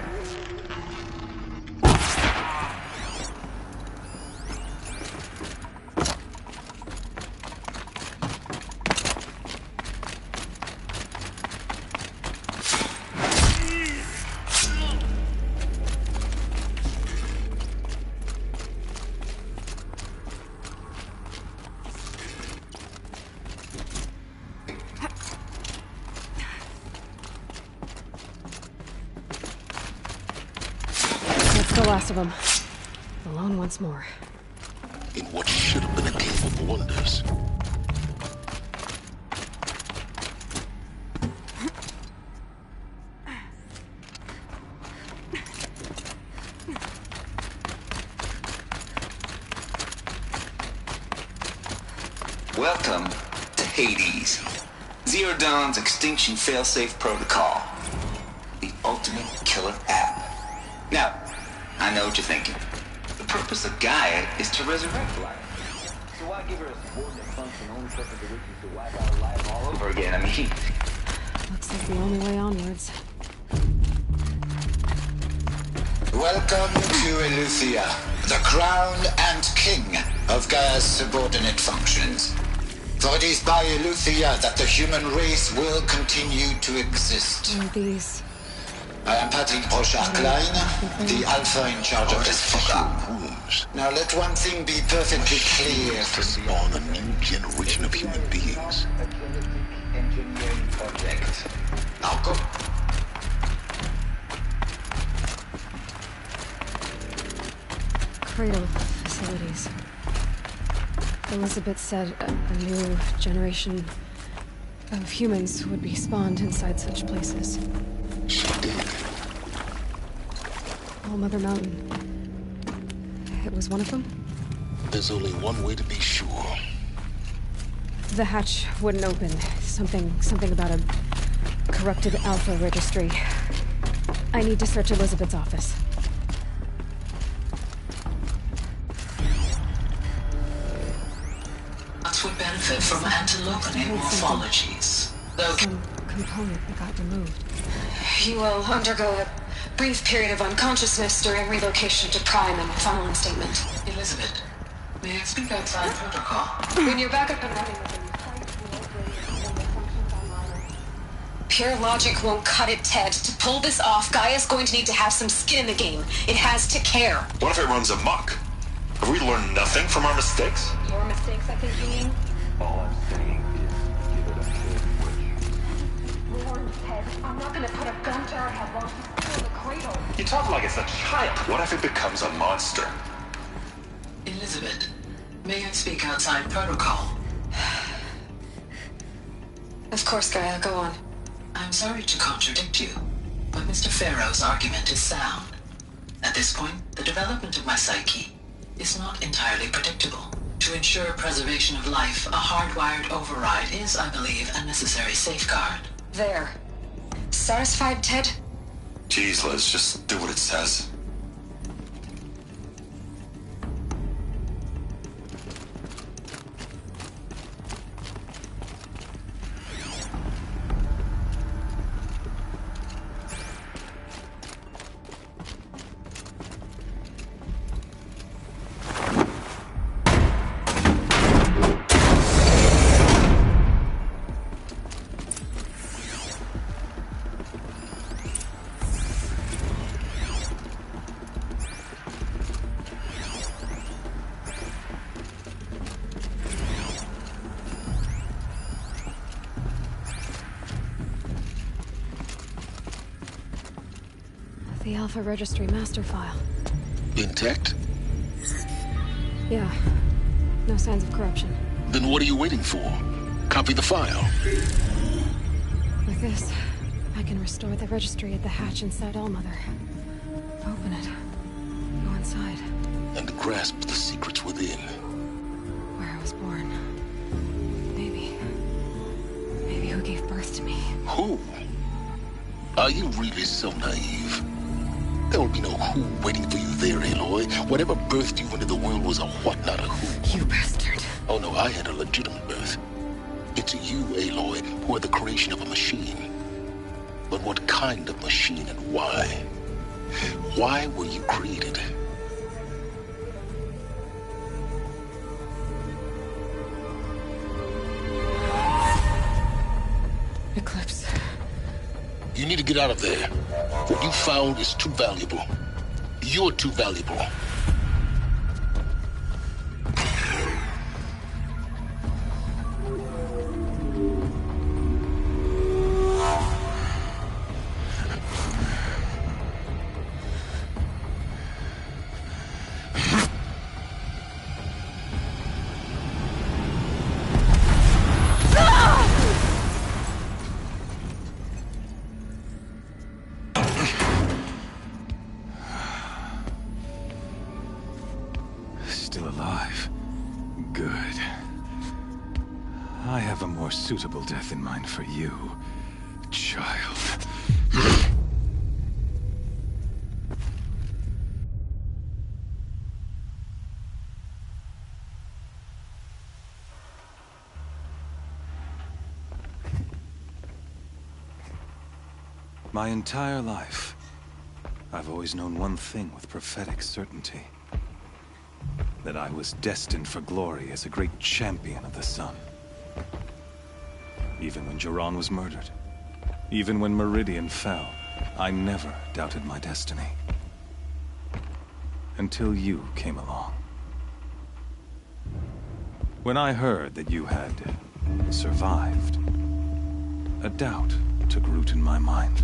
The last of them. Alone once more. In what should have been a cave of wonders. Welcome to Hades. Zero Dawn's extinction failsafe protocol. The ultimate killer app. Now, I know what you're thinking. The purpose of Gaia is to resurrect life. So why give her a subordinate function only purpose of which is to wipe out life all over again? I mean... Looks like the only way onwards. Welcome to Eleuthia, the crown and king of Gaia's subordinate functions. For it is by Eleuthia that the human race will continue to exist. These. I am Patrick Brochard-Klein, the Alpha in charge of this program. Now let one thing be perfectly clear. To spawn a new generation of human beings. A genetic engineering project. Now go. Cradle facilities. Elizabeth said a new generation of humans would be spawned inside such places. She did. All Mother Mountain. It was one of them? There's only one way to be sure. The hatch wouldn't open. Something about a corrupted Alpha registry. I need to search Elizabeth's office. Would benefit from antilopinate morphologies. Some component that got removed. You will undergo a brief period of unconsciousness during relocation to Prime and final statement. Elizabeth, may I speak outside protocol? When you're back up and running pure logic won't cut it, Ted. To pull this off, Gaia's going to need to have some skin in the game. It has to care. What if it runs amok? Have we learned nothing from our mistakes? Your mistakes, I think you mean? All I'm saying is give it a good push. Lord, Ted, I'm not gonna put a gun to her head while she's still in the cradle. You talk like it's a child. What if it becomes a monster? Elizabeth, may I speak outside protocol? Of course, Gaia, go on. I'm sorry to contradict you, but Mr. Farrow's argument is sound. At this point, the development of my psyche is not entirely predictable. To ensure preservation of life, a hardwired override is, I believe, a necessary safeguard. There. Satisfied, Ted? Jeez, Liz, just do what it says. The Alpha Registry master file. Intact? Yeah. No signs of corruption. Then what are you waiting for? Copy the file. With this, I can restore the registry at the hatch inside Allmother. Open it. Go inside. And grasp the secrets within. Where I was born. Maybe who gave birth to me. Who? Are you really so naive? There will be no who waiting for you there, Aloy. Whatever birthed you into the world was a what, not a who. You bastard. Oh no, I had a legitimate birth. It's you, Aloy, who are the creation of a machine. But what kind of machine and why? Why were you created? Eclipse. You need to get out of there. What you found is too valuable. You're too valuable. Still alive. Good. I have a more suitable death in mind for you, child. My entire life, I've always known one thing with prophetic certainty. That I was destined for glory as a great champion of the sun. Even when Jiran was murdered, even when Meridian fell, I never doubted my destiny. Until you came along. When I heard that you had survived, a doubt took root in my mind.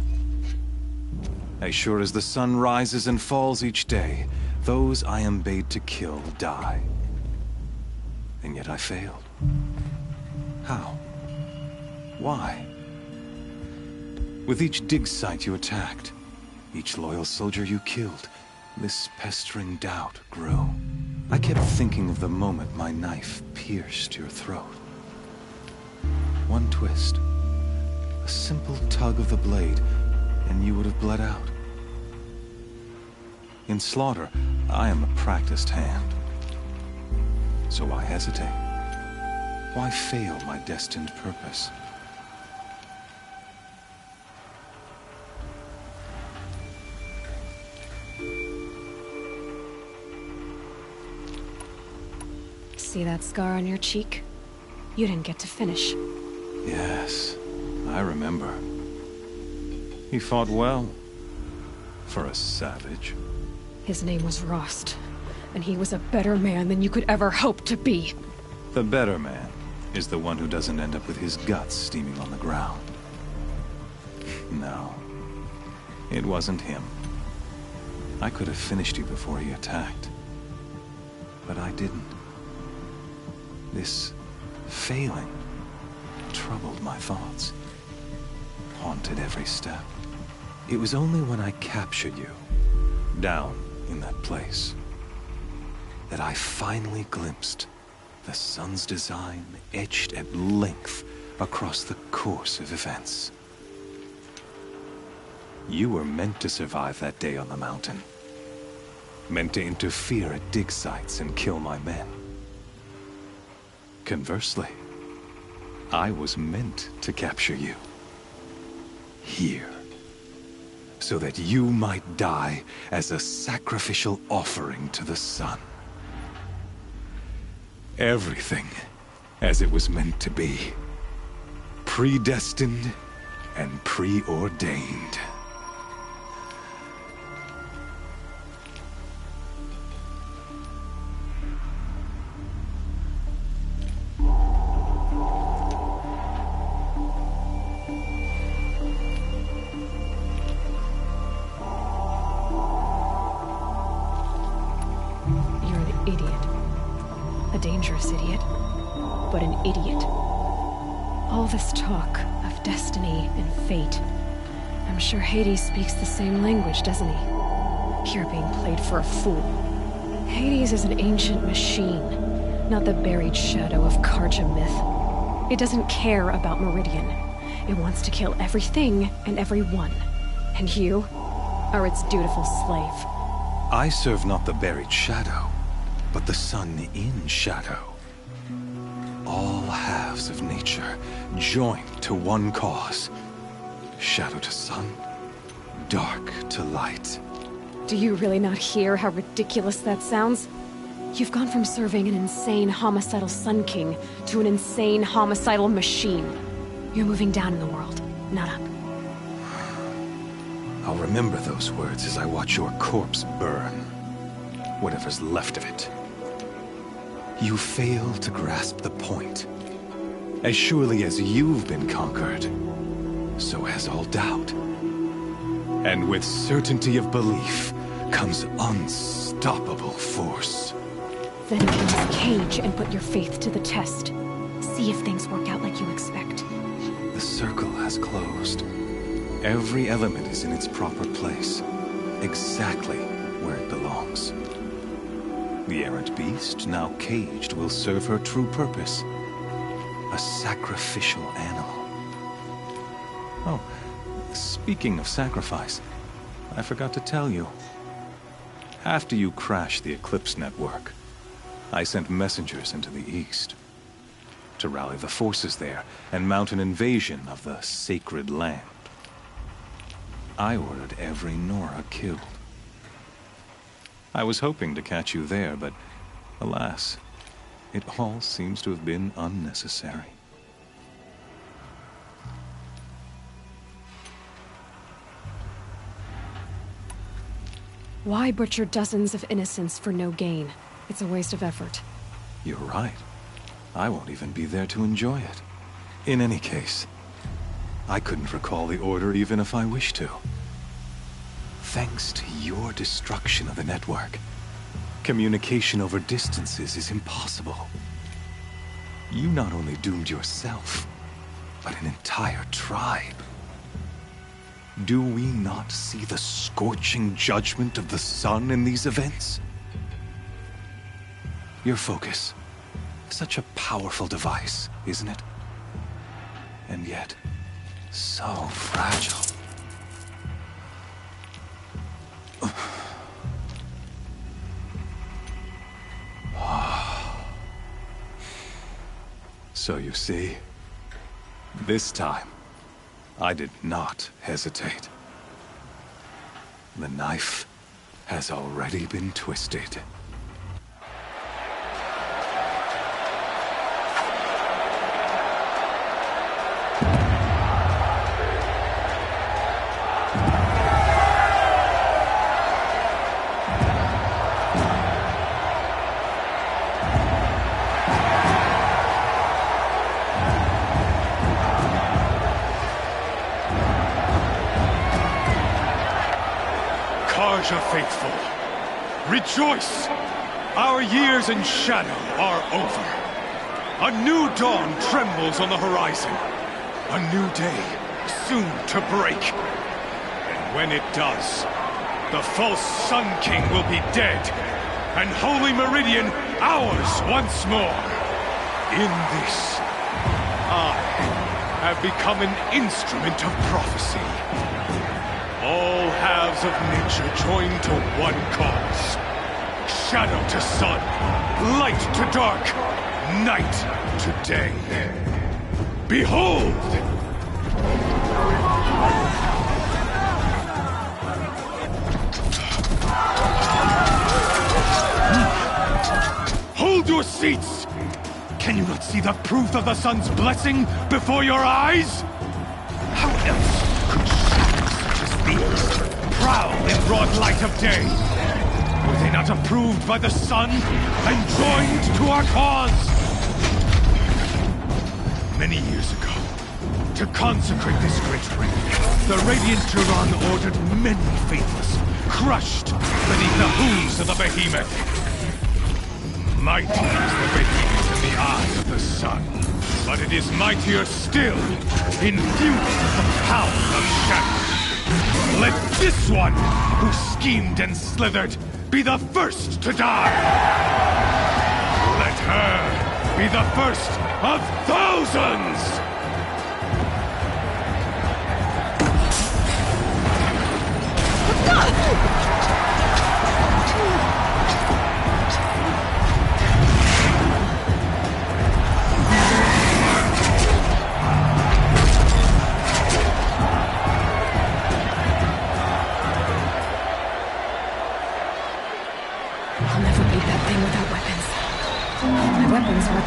As sure as the sun rises and falls each day, those I am bade to kill die. And yet I failed. How? Why? With each dig site you attacked, each loyal soldier you killed, this pestering doubt grew. I kept thinking of the moment my knife pierced your throat. One twist, a simple tug of the blade, and you would have bled out. In slaughter, I am a practiced hand. So why hesitate? Why fail my destined purpose? See that scar on your cheek? You didn't get to finish. Yes, I remember. He fought well. For a savage. His name was Rost, and he was a better man than you could ever hope to be. The better man is the one who doesn't end up with his guts steaming on the ground. No, it wasn't him. I could have finished you before he attacked. But I didn't. This failing troubled my thoughts, haunted every step. It was only when I captured you, down in that place, that I finally glimpsed the sun's design etched at length across the course of events. You were meant to survive that day on the mountain. Meant to interfere at dig sites and kill my men. Conversely, I was meant to capture you. Here. So that you might die as a sacrificial offering to the sun. Everything as it was meant to be. Predestined and preordained. This talk of destiny and fate. I'm sure Hades speaks the same language, doesn't he? You're being played for a fool. Hades is an ancient machine, not the buried shadow of Karja myth. It doesn't care about Meridian. It wants to kill everything and everyone. And you are its dutiful slave. I serve not the buried shadow, but the sun in shadow. All halves of nature joined to one cause. Shadow to sun, dark to light. Do you really not hear how ridiculous that sounds? You've gone from serving an insane homicidal Sun King to an insane homicidal machine. You're moving down in the world, not up. I'll remember those words as I watch your corpse burn. Whatever's left of it. You fail to grasp the point. As surely as you've been conquered, so has all doubt. And with certainty of belief comes unstoppable force. Then enter this cage and put your faith to the test. See if things work out like you expect. The circle has closed. Every element is in its proper place, exactly where it belongs. The errant beast, now caged, will serve her true purpose. A sacrificial animal. Oh, speaking of sacrifice, I forgot to tell you. After you crashed the Eclipse network, I sent messengers into the east to rally the forces there and mount an invasion of the sacred land. I ordered every Nora killed. I was hoping to catch you there, but alas, it all seems to have been unnecessary. Why butcher dozens of innocents for no gain? It's a waste of effort. You're right. I won't even be there to enjoy it. In any case, I couldn't recall the order even if I wished to. Thanks to your destruction of the network, communication over distances is impossible. You not only doomed yourself, but an entire tribe. Do we not see the scorching judgment of the sun in these events? Your focus. Such a powerful device, isn't it? And yet, so fragile. So you see, this time, I did not hesitate. The knife has already been twisted. Faithful, rejoice! Our years in shadow are over. A new dawn trembles on the horizon. A new day soon to break. And when it does, the false Sun King will be dead, and Holy Meridian ours once more. In this, I have become an instrument of prophecy. All halves of nature join to one cause. Shadow to sun, light to dark, night to day. Behold! Hold your seats! Can you not see the proof of the sun's blessing before your eyes? How else could shadows such as these prowl in broad light of day? Were they not approved by the sun and joined to our cause? Many years ago, to consecrate this great ring, the Radiant Turan ordered many faithless, crushed beneath the hooves of the behemoth. Mighty is the behemoth in the eyes of the sun, but it is mightier still, infused with the power of shadow. Let this one, who schemed and slithered, be the first to die! Let her be the first of thousands!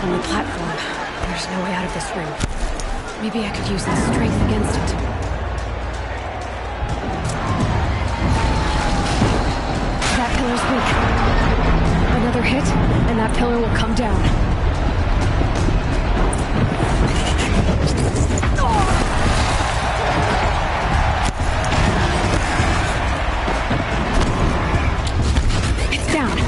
On the platform. There's no way out of this room. Maybe I could use this strength against it. That pillar's weak. Another hit, and that pillar will come down. It's down.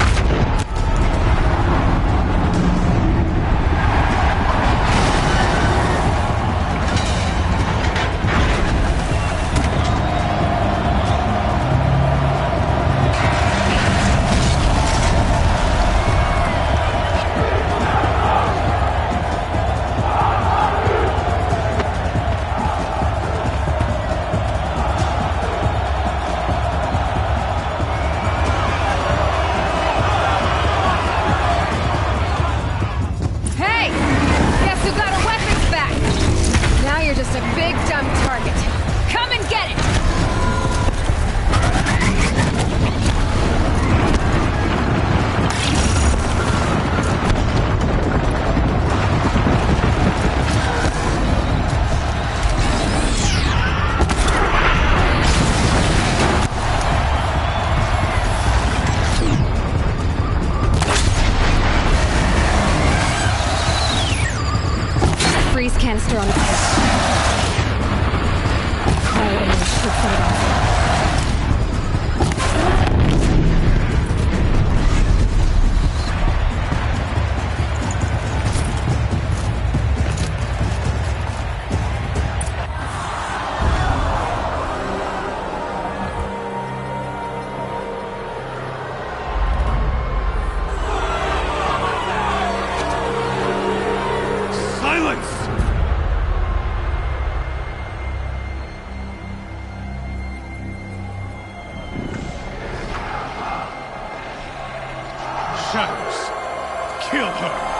shadows. Kill her.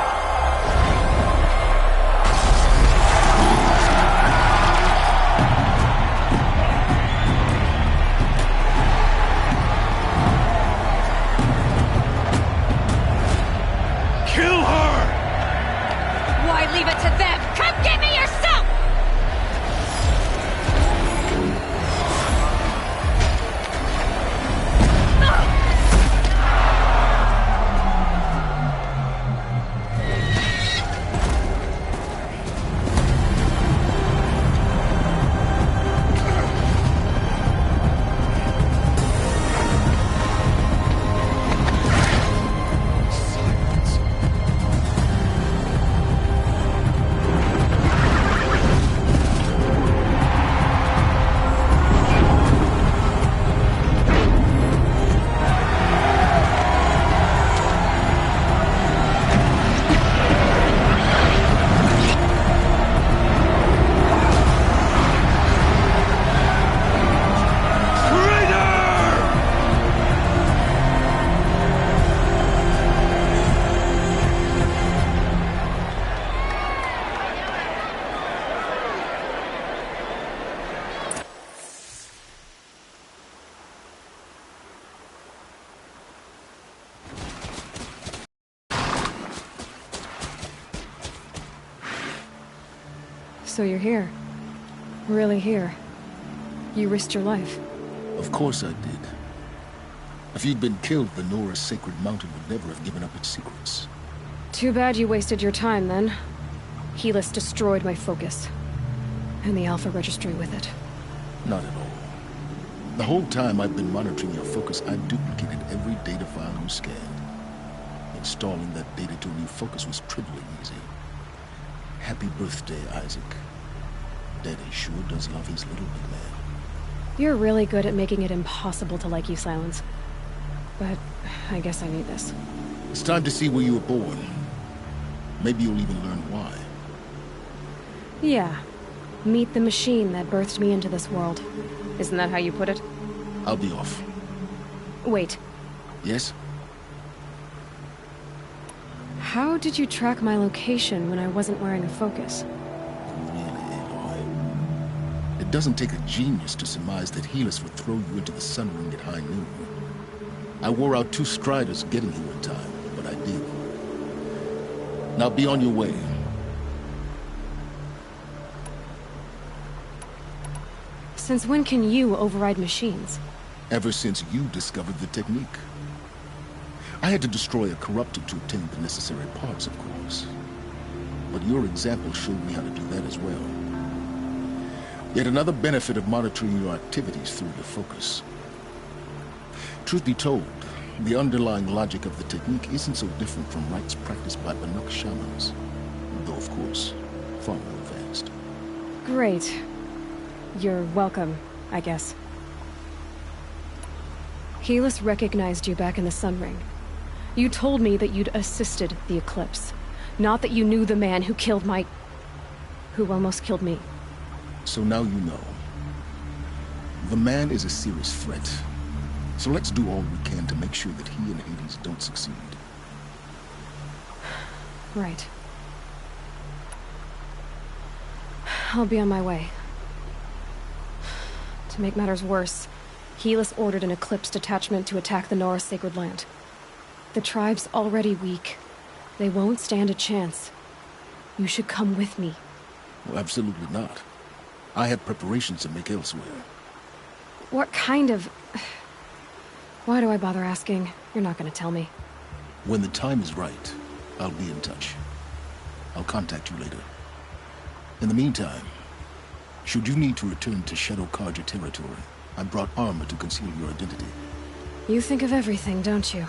Leave it to them! Come get me yourself! So you're here. Really here. You risked your life. Of course I did. If you'd been killed, the Nora's sacred mountain would never have given up its secrets. Too bad you wasted your time, then. Helis destroyed my focus. And the Alpha Registry with it. Not at all. The whole time I've been monitoring your focus, I've duplicated every data file you scanned. Installing that data to a new focus was trivially easy. Happy birthday, Isaac. Daddy sure does love his little big man. You're really good at making it impossible to like you, Silence. But I guess I need this. It's time to see where you were born. Maybe you'll even learn why. Yeah. Meet the machine that birthed me into this world. Isn't that how you put it? I'll be off. Wait. Yes? How did you track my location when I wasn't wearing a focus? It doesn't take a genius to surmise that Helis would throw you into the sun ring at high noon. I wore out 2 striders getting here in time, but I did. Now be on your way. Since when can you override machines? Ever since you discovered the technique. I had to destroy a corrupted to obtain the necessary parts, of course. But your example showed me how to do that as well. Yet another benefit of monitoring your activities through the focus. Truth be told, the underlying logic of the technique isn't so different from rites practiced by Banuk shamans. Though, of course, far more advanced. Great. You're welcome, I guess. Helis recognized you back in the Sun Ring. You told me that you'd assisted the Eclipse. Not that you knew the man who killed my... who almost killed me. So now you know. The man is a serious threat. So let's do all we can to make sure that he and Hades don't succeed. Right. I'll be on my way. To make matters worse, Helis ordered an Eclipse detachment to attack the Nora Sacred Land. The tribe's already weak. They won't stand a chance. You should come with me. Well, absolutely not. I have preparations to make elsewhere. What kind of... Why do I bother asking? You're not gonna tell me. When the time is right, I'll be in touch. I'll contact you later. In the meantime, should you need to return to Shadow Karja territory, I brought armor to conceal your identity. You think of everything, don't you?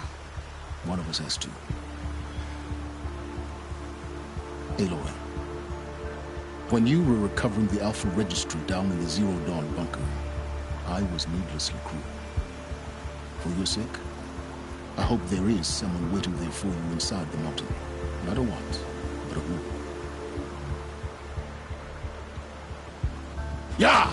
One of us has to. Aloy. When you were recovering the Alpha Registry down in the Zero Dawn bunker, I was needlessly cruel. For your sake, I hope there is someone waiting there for you inside the mountain. Not a want, but a who. Yeah!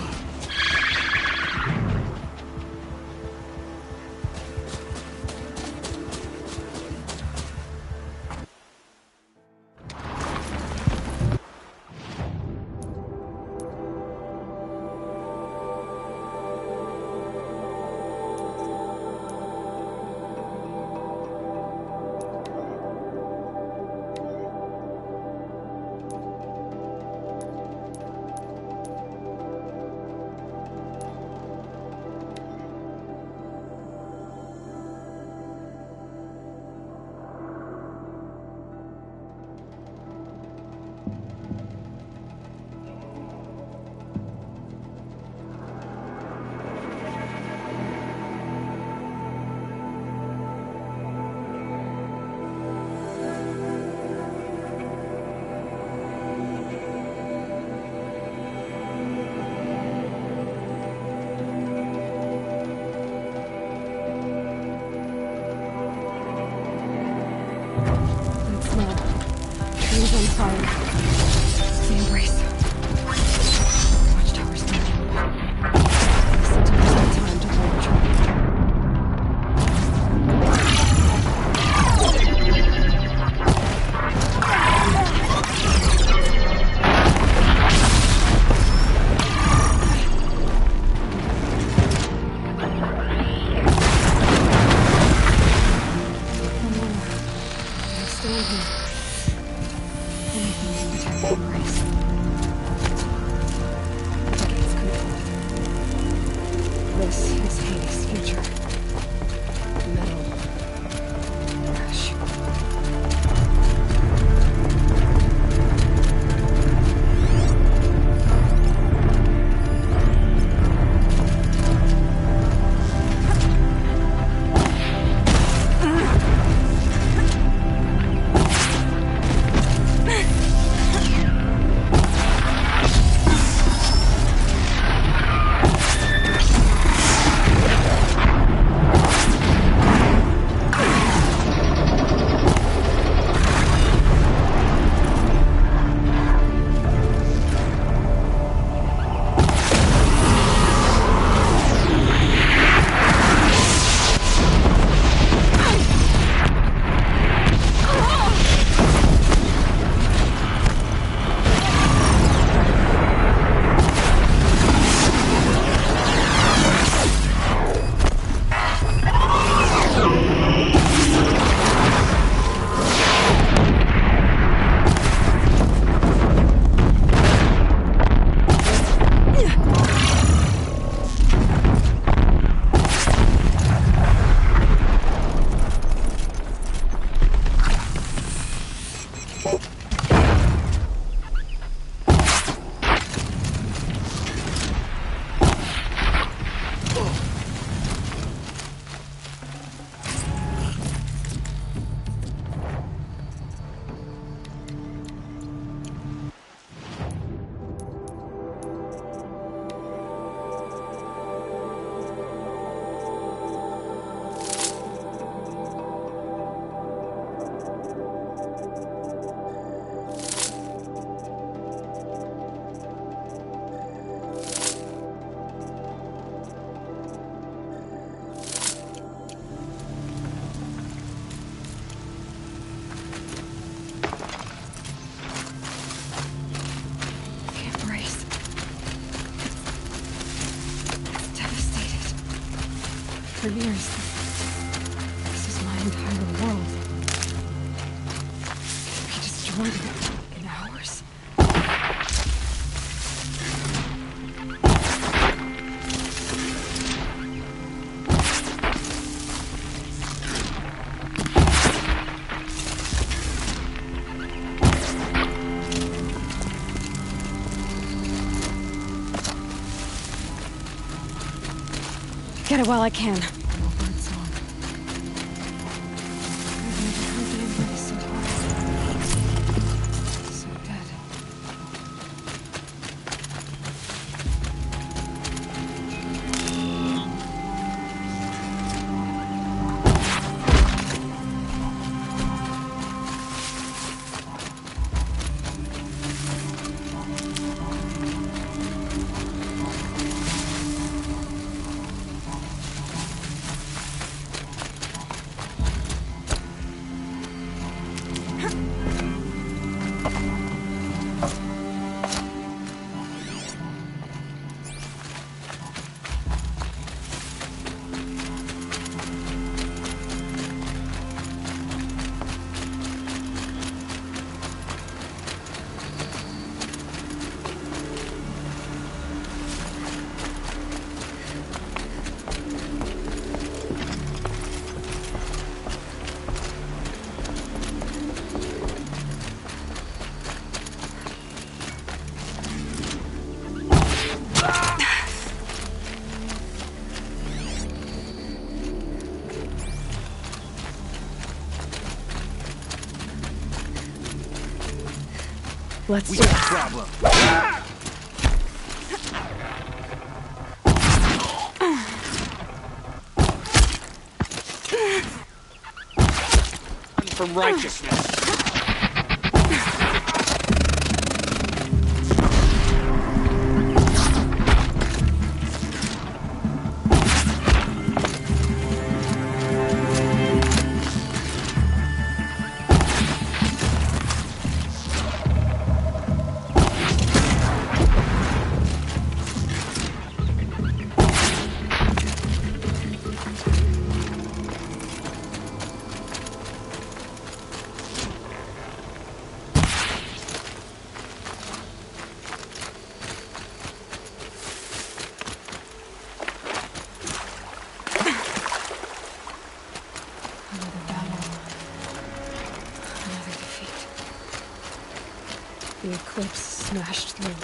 fire. The embrace. Watchtower's down. Listen to the time to hold true. For years, this is my entire world. We destroyed it in hours. Get it while I can. Let's do it. Problem. From righteousness. The eclipse smashed through.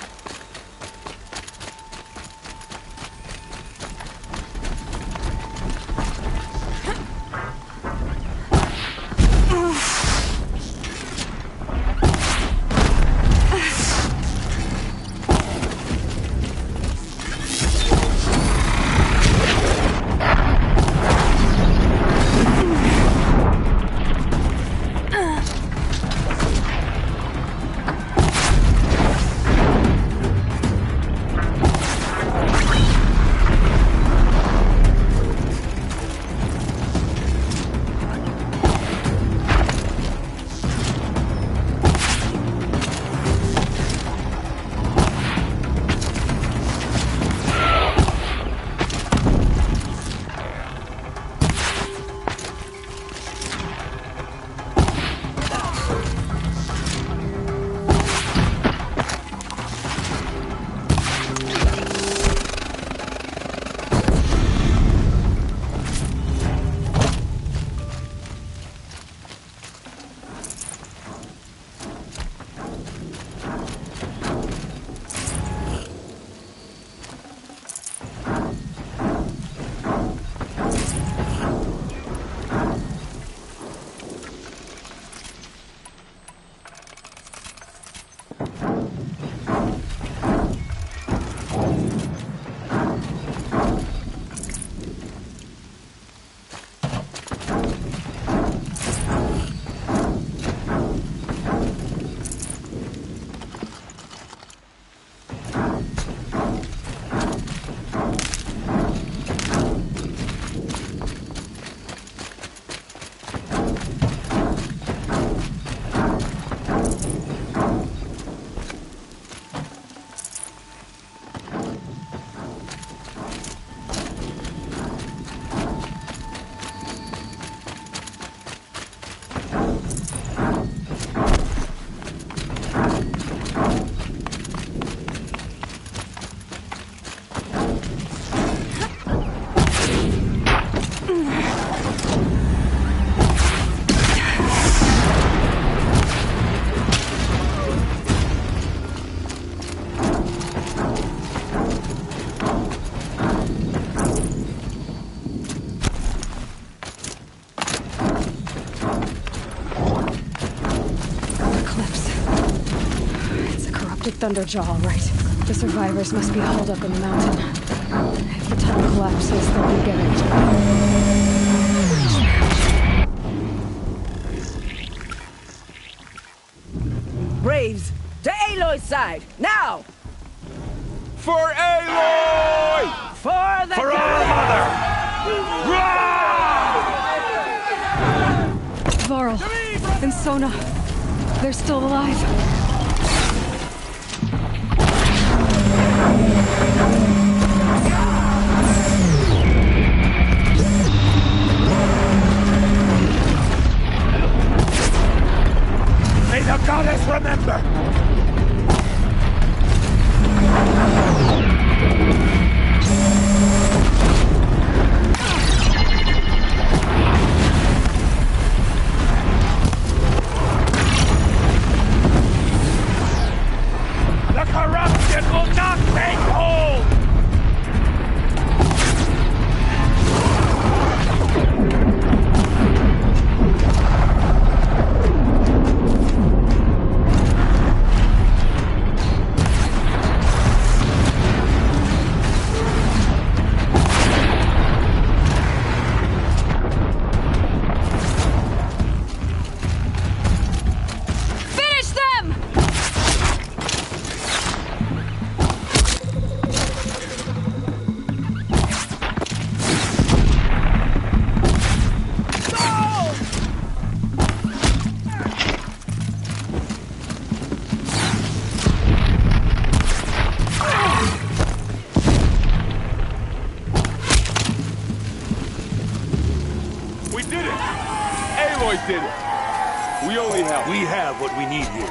Thunderjaw, all right. The survivors must be holed up in the mountain. If the tunnel collapses, they'll be getting Braves, to ALOY side, now! For ALOY! For the For our mother! Varl and Sona, they're still alive. May the goddess remember! The corruption will not take hold! Did it. We have what we need here.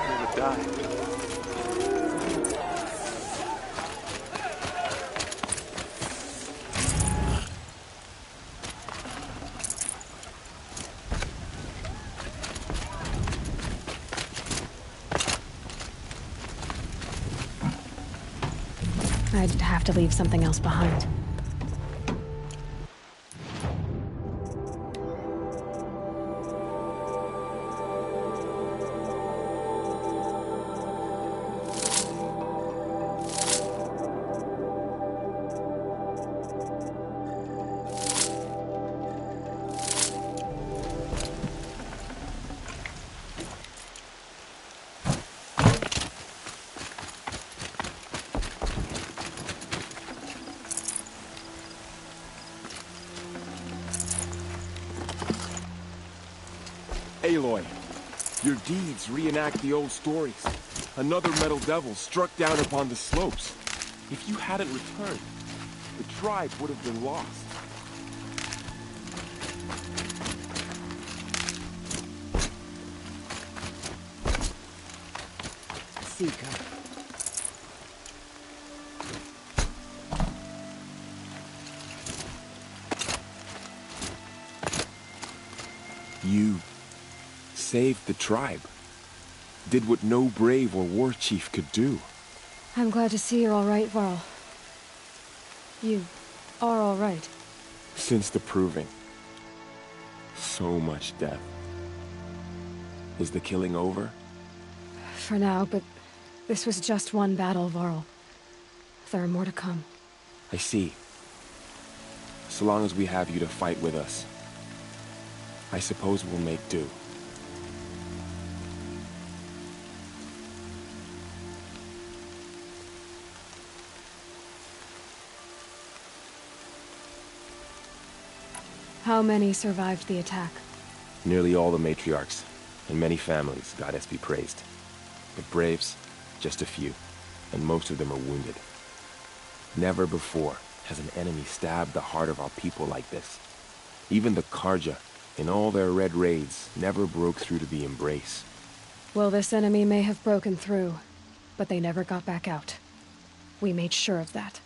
I'd have to leave something else behind. Aloy, your deeds reenact the old stories. Another metal devil struck down upon the slopes. If you hadn't returned, the tribe would have been lost. Seeker. You saved the tribe. Did what no brave or war chief could do. I'm glad to see you're all right, Varl. You are all right. Since the proving. So much death. Is the killing over? For now, but this was just one battle, Varl. There are more to come. I see. So long as we have you to fight with us, I suppose we'll make do. How many survived the attack? Nearly all the matriarchs, and many families, goddess be praised. But braves, just a few, and most of them are wounded. Never before has an enemy stabbed the heart of our people like this. Even the Karja, in all their red raids, never broke through to the embrace. Well, this enemy may have broken through, but they never got back out. We made sure of that.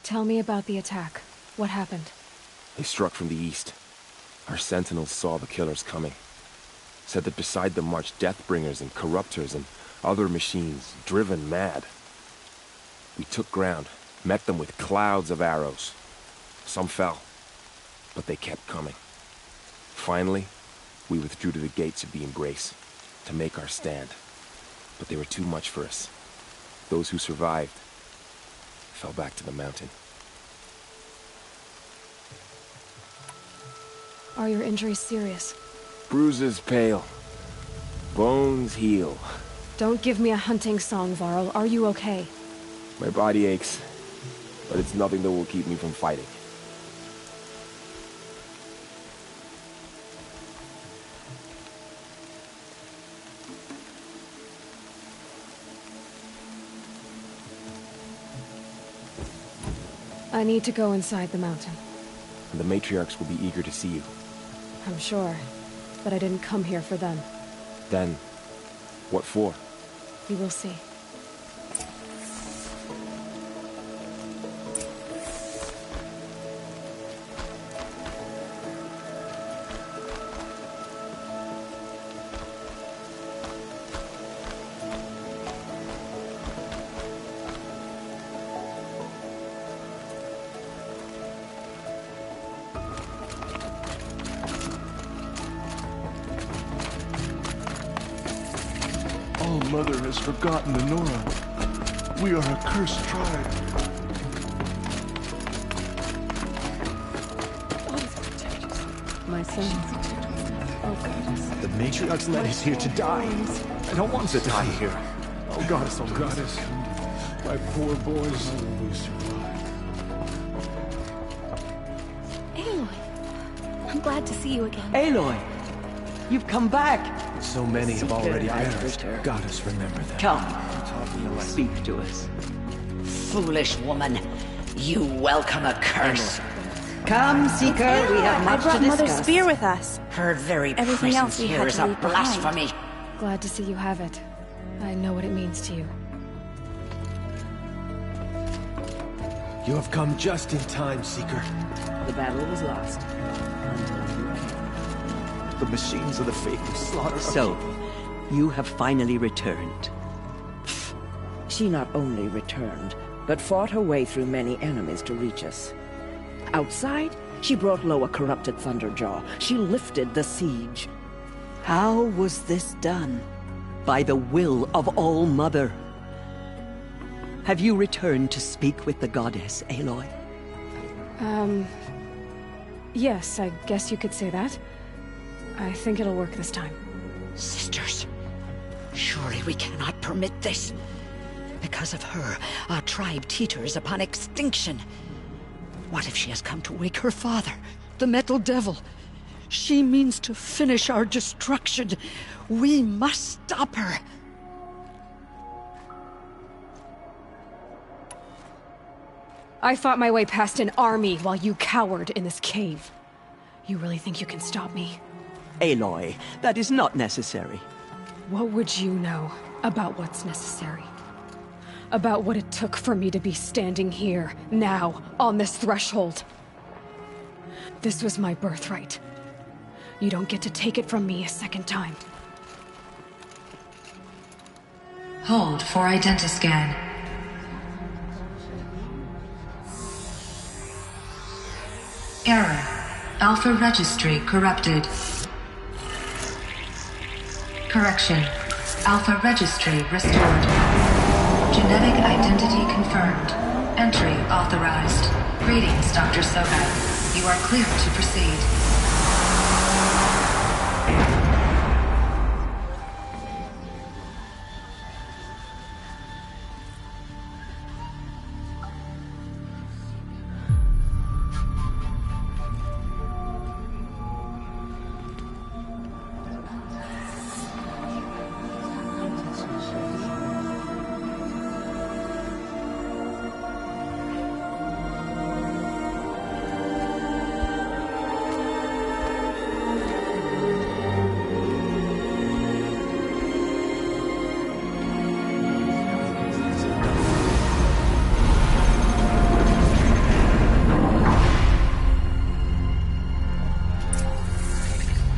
Tell me about the attack. What happened? They struck from the east. Our sentinels saw the killers coming. Said that beside them marched Deathbringers and Corruptors and other machines, driven mad. We took ground, met them with clouds of arrows. Some fell, but they kept coming. Finally, we withdrew to the gates of the embrace to make our stand. But they were too much for us. Those who survived fell back to the mountain. Are your injuries serious? Bruises pale. Bones heal. Don't give me a hunting song, Varl. Are you okay? My body aches, but it's nothing that will keep me from fighting. I need to go inside the mountain. And the matriarchs will be eager to see you. I'm sure, but I didn't come here for them. Then, what for? You will see. Mother has forgotten Nora. We are a cursed tribe. My son. Oh, goddess. The matriarchs led us here to die. I don't want to die here. Oh, goddess, my poor boys. Aloy, I'm glad to see you again. Aloy, you've come back. So many have already Seeker, perished. Goddess, remember that. Come, speak to us. Foolish woman, you welcome a curse. Come, Seeker, we have much I brought to discuss. Mother's spear with us. Her very Everything else presence we here had is to a leave behind. blasphemy. Glad to see you have it. I know what it means to you. You have come just in time, Seeker. The battle was lost. The machines of the faith have slaughtered So, You have finally returned. She not only returned, but fought her way through many enemies to reach us. Outside, she brought low a corrupted Thunderjaw. She lifted the siege. How was this done? By the will of All-Mother. Have you returned to speak with the goddess, Aloy? Yes, I guess you could say that. I think it'll work this time. Sisters, surely we cannot permit this. Because of her, our tribe teeters upon extinction. What if she has come to wake her father, the Metal Devil? She means to finish our destruction. We must stop her. I fought my way past an army while you cowered in this cave. You really think you can stop me? Aloy, that is not necessary. What would you know about what's necessary? About what it took for me to be standing here, now, on this threshold? This was my birthright. You don't get to take it from me a second time. Hold for identiscan. Error. Alpha registry corrupted. Correction. Alpha registry restored. Genetic identity confirmed. Entry authorized. Greetings, Dr. Sobek. You are clear to proceed.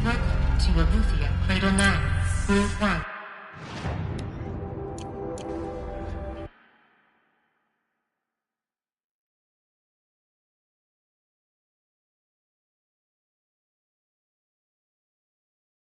Welcome to Aletheia Cradle 9, Room 1.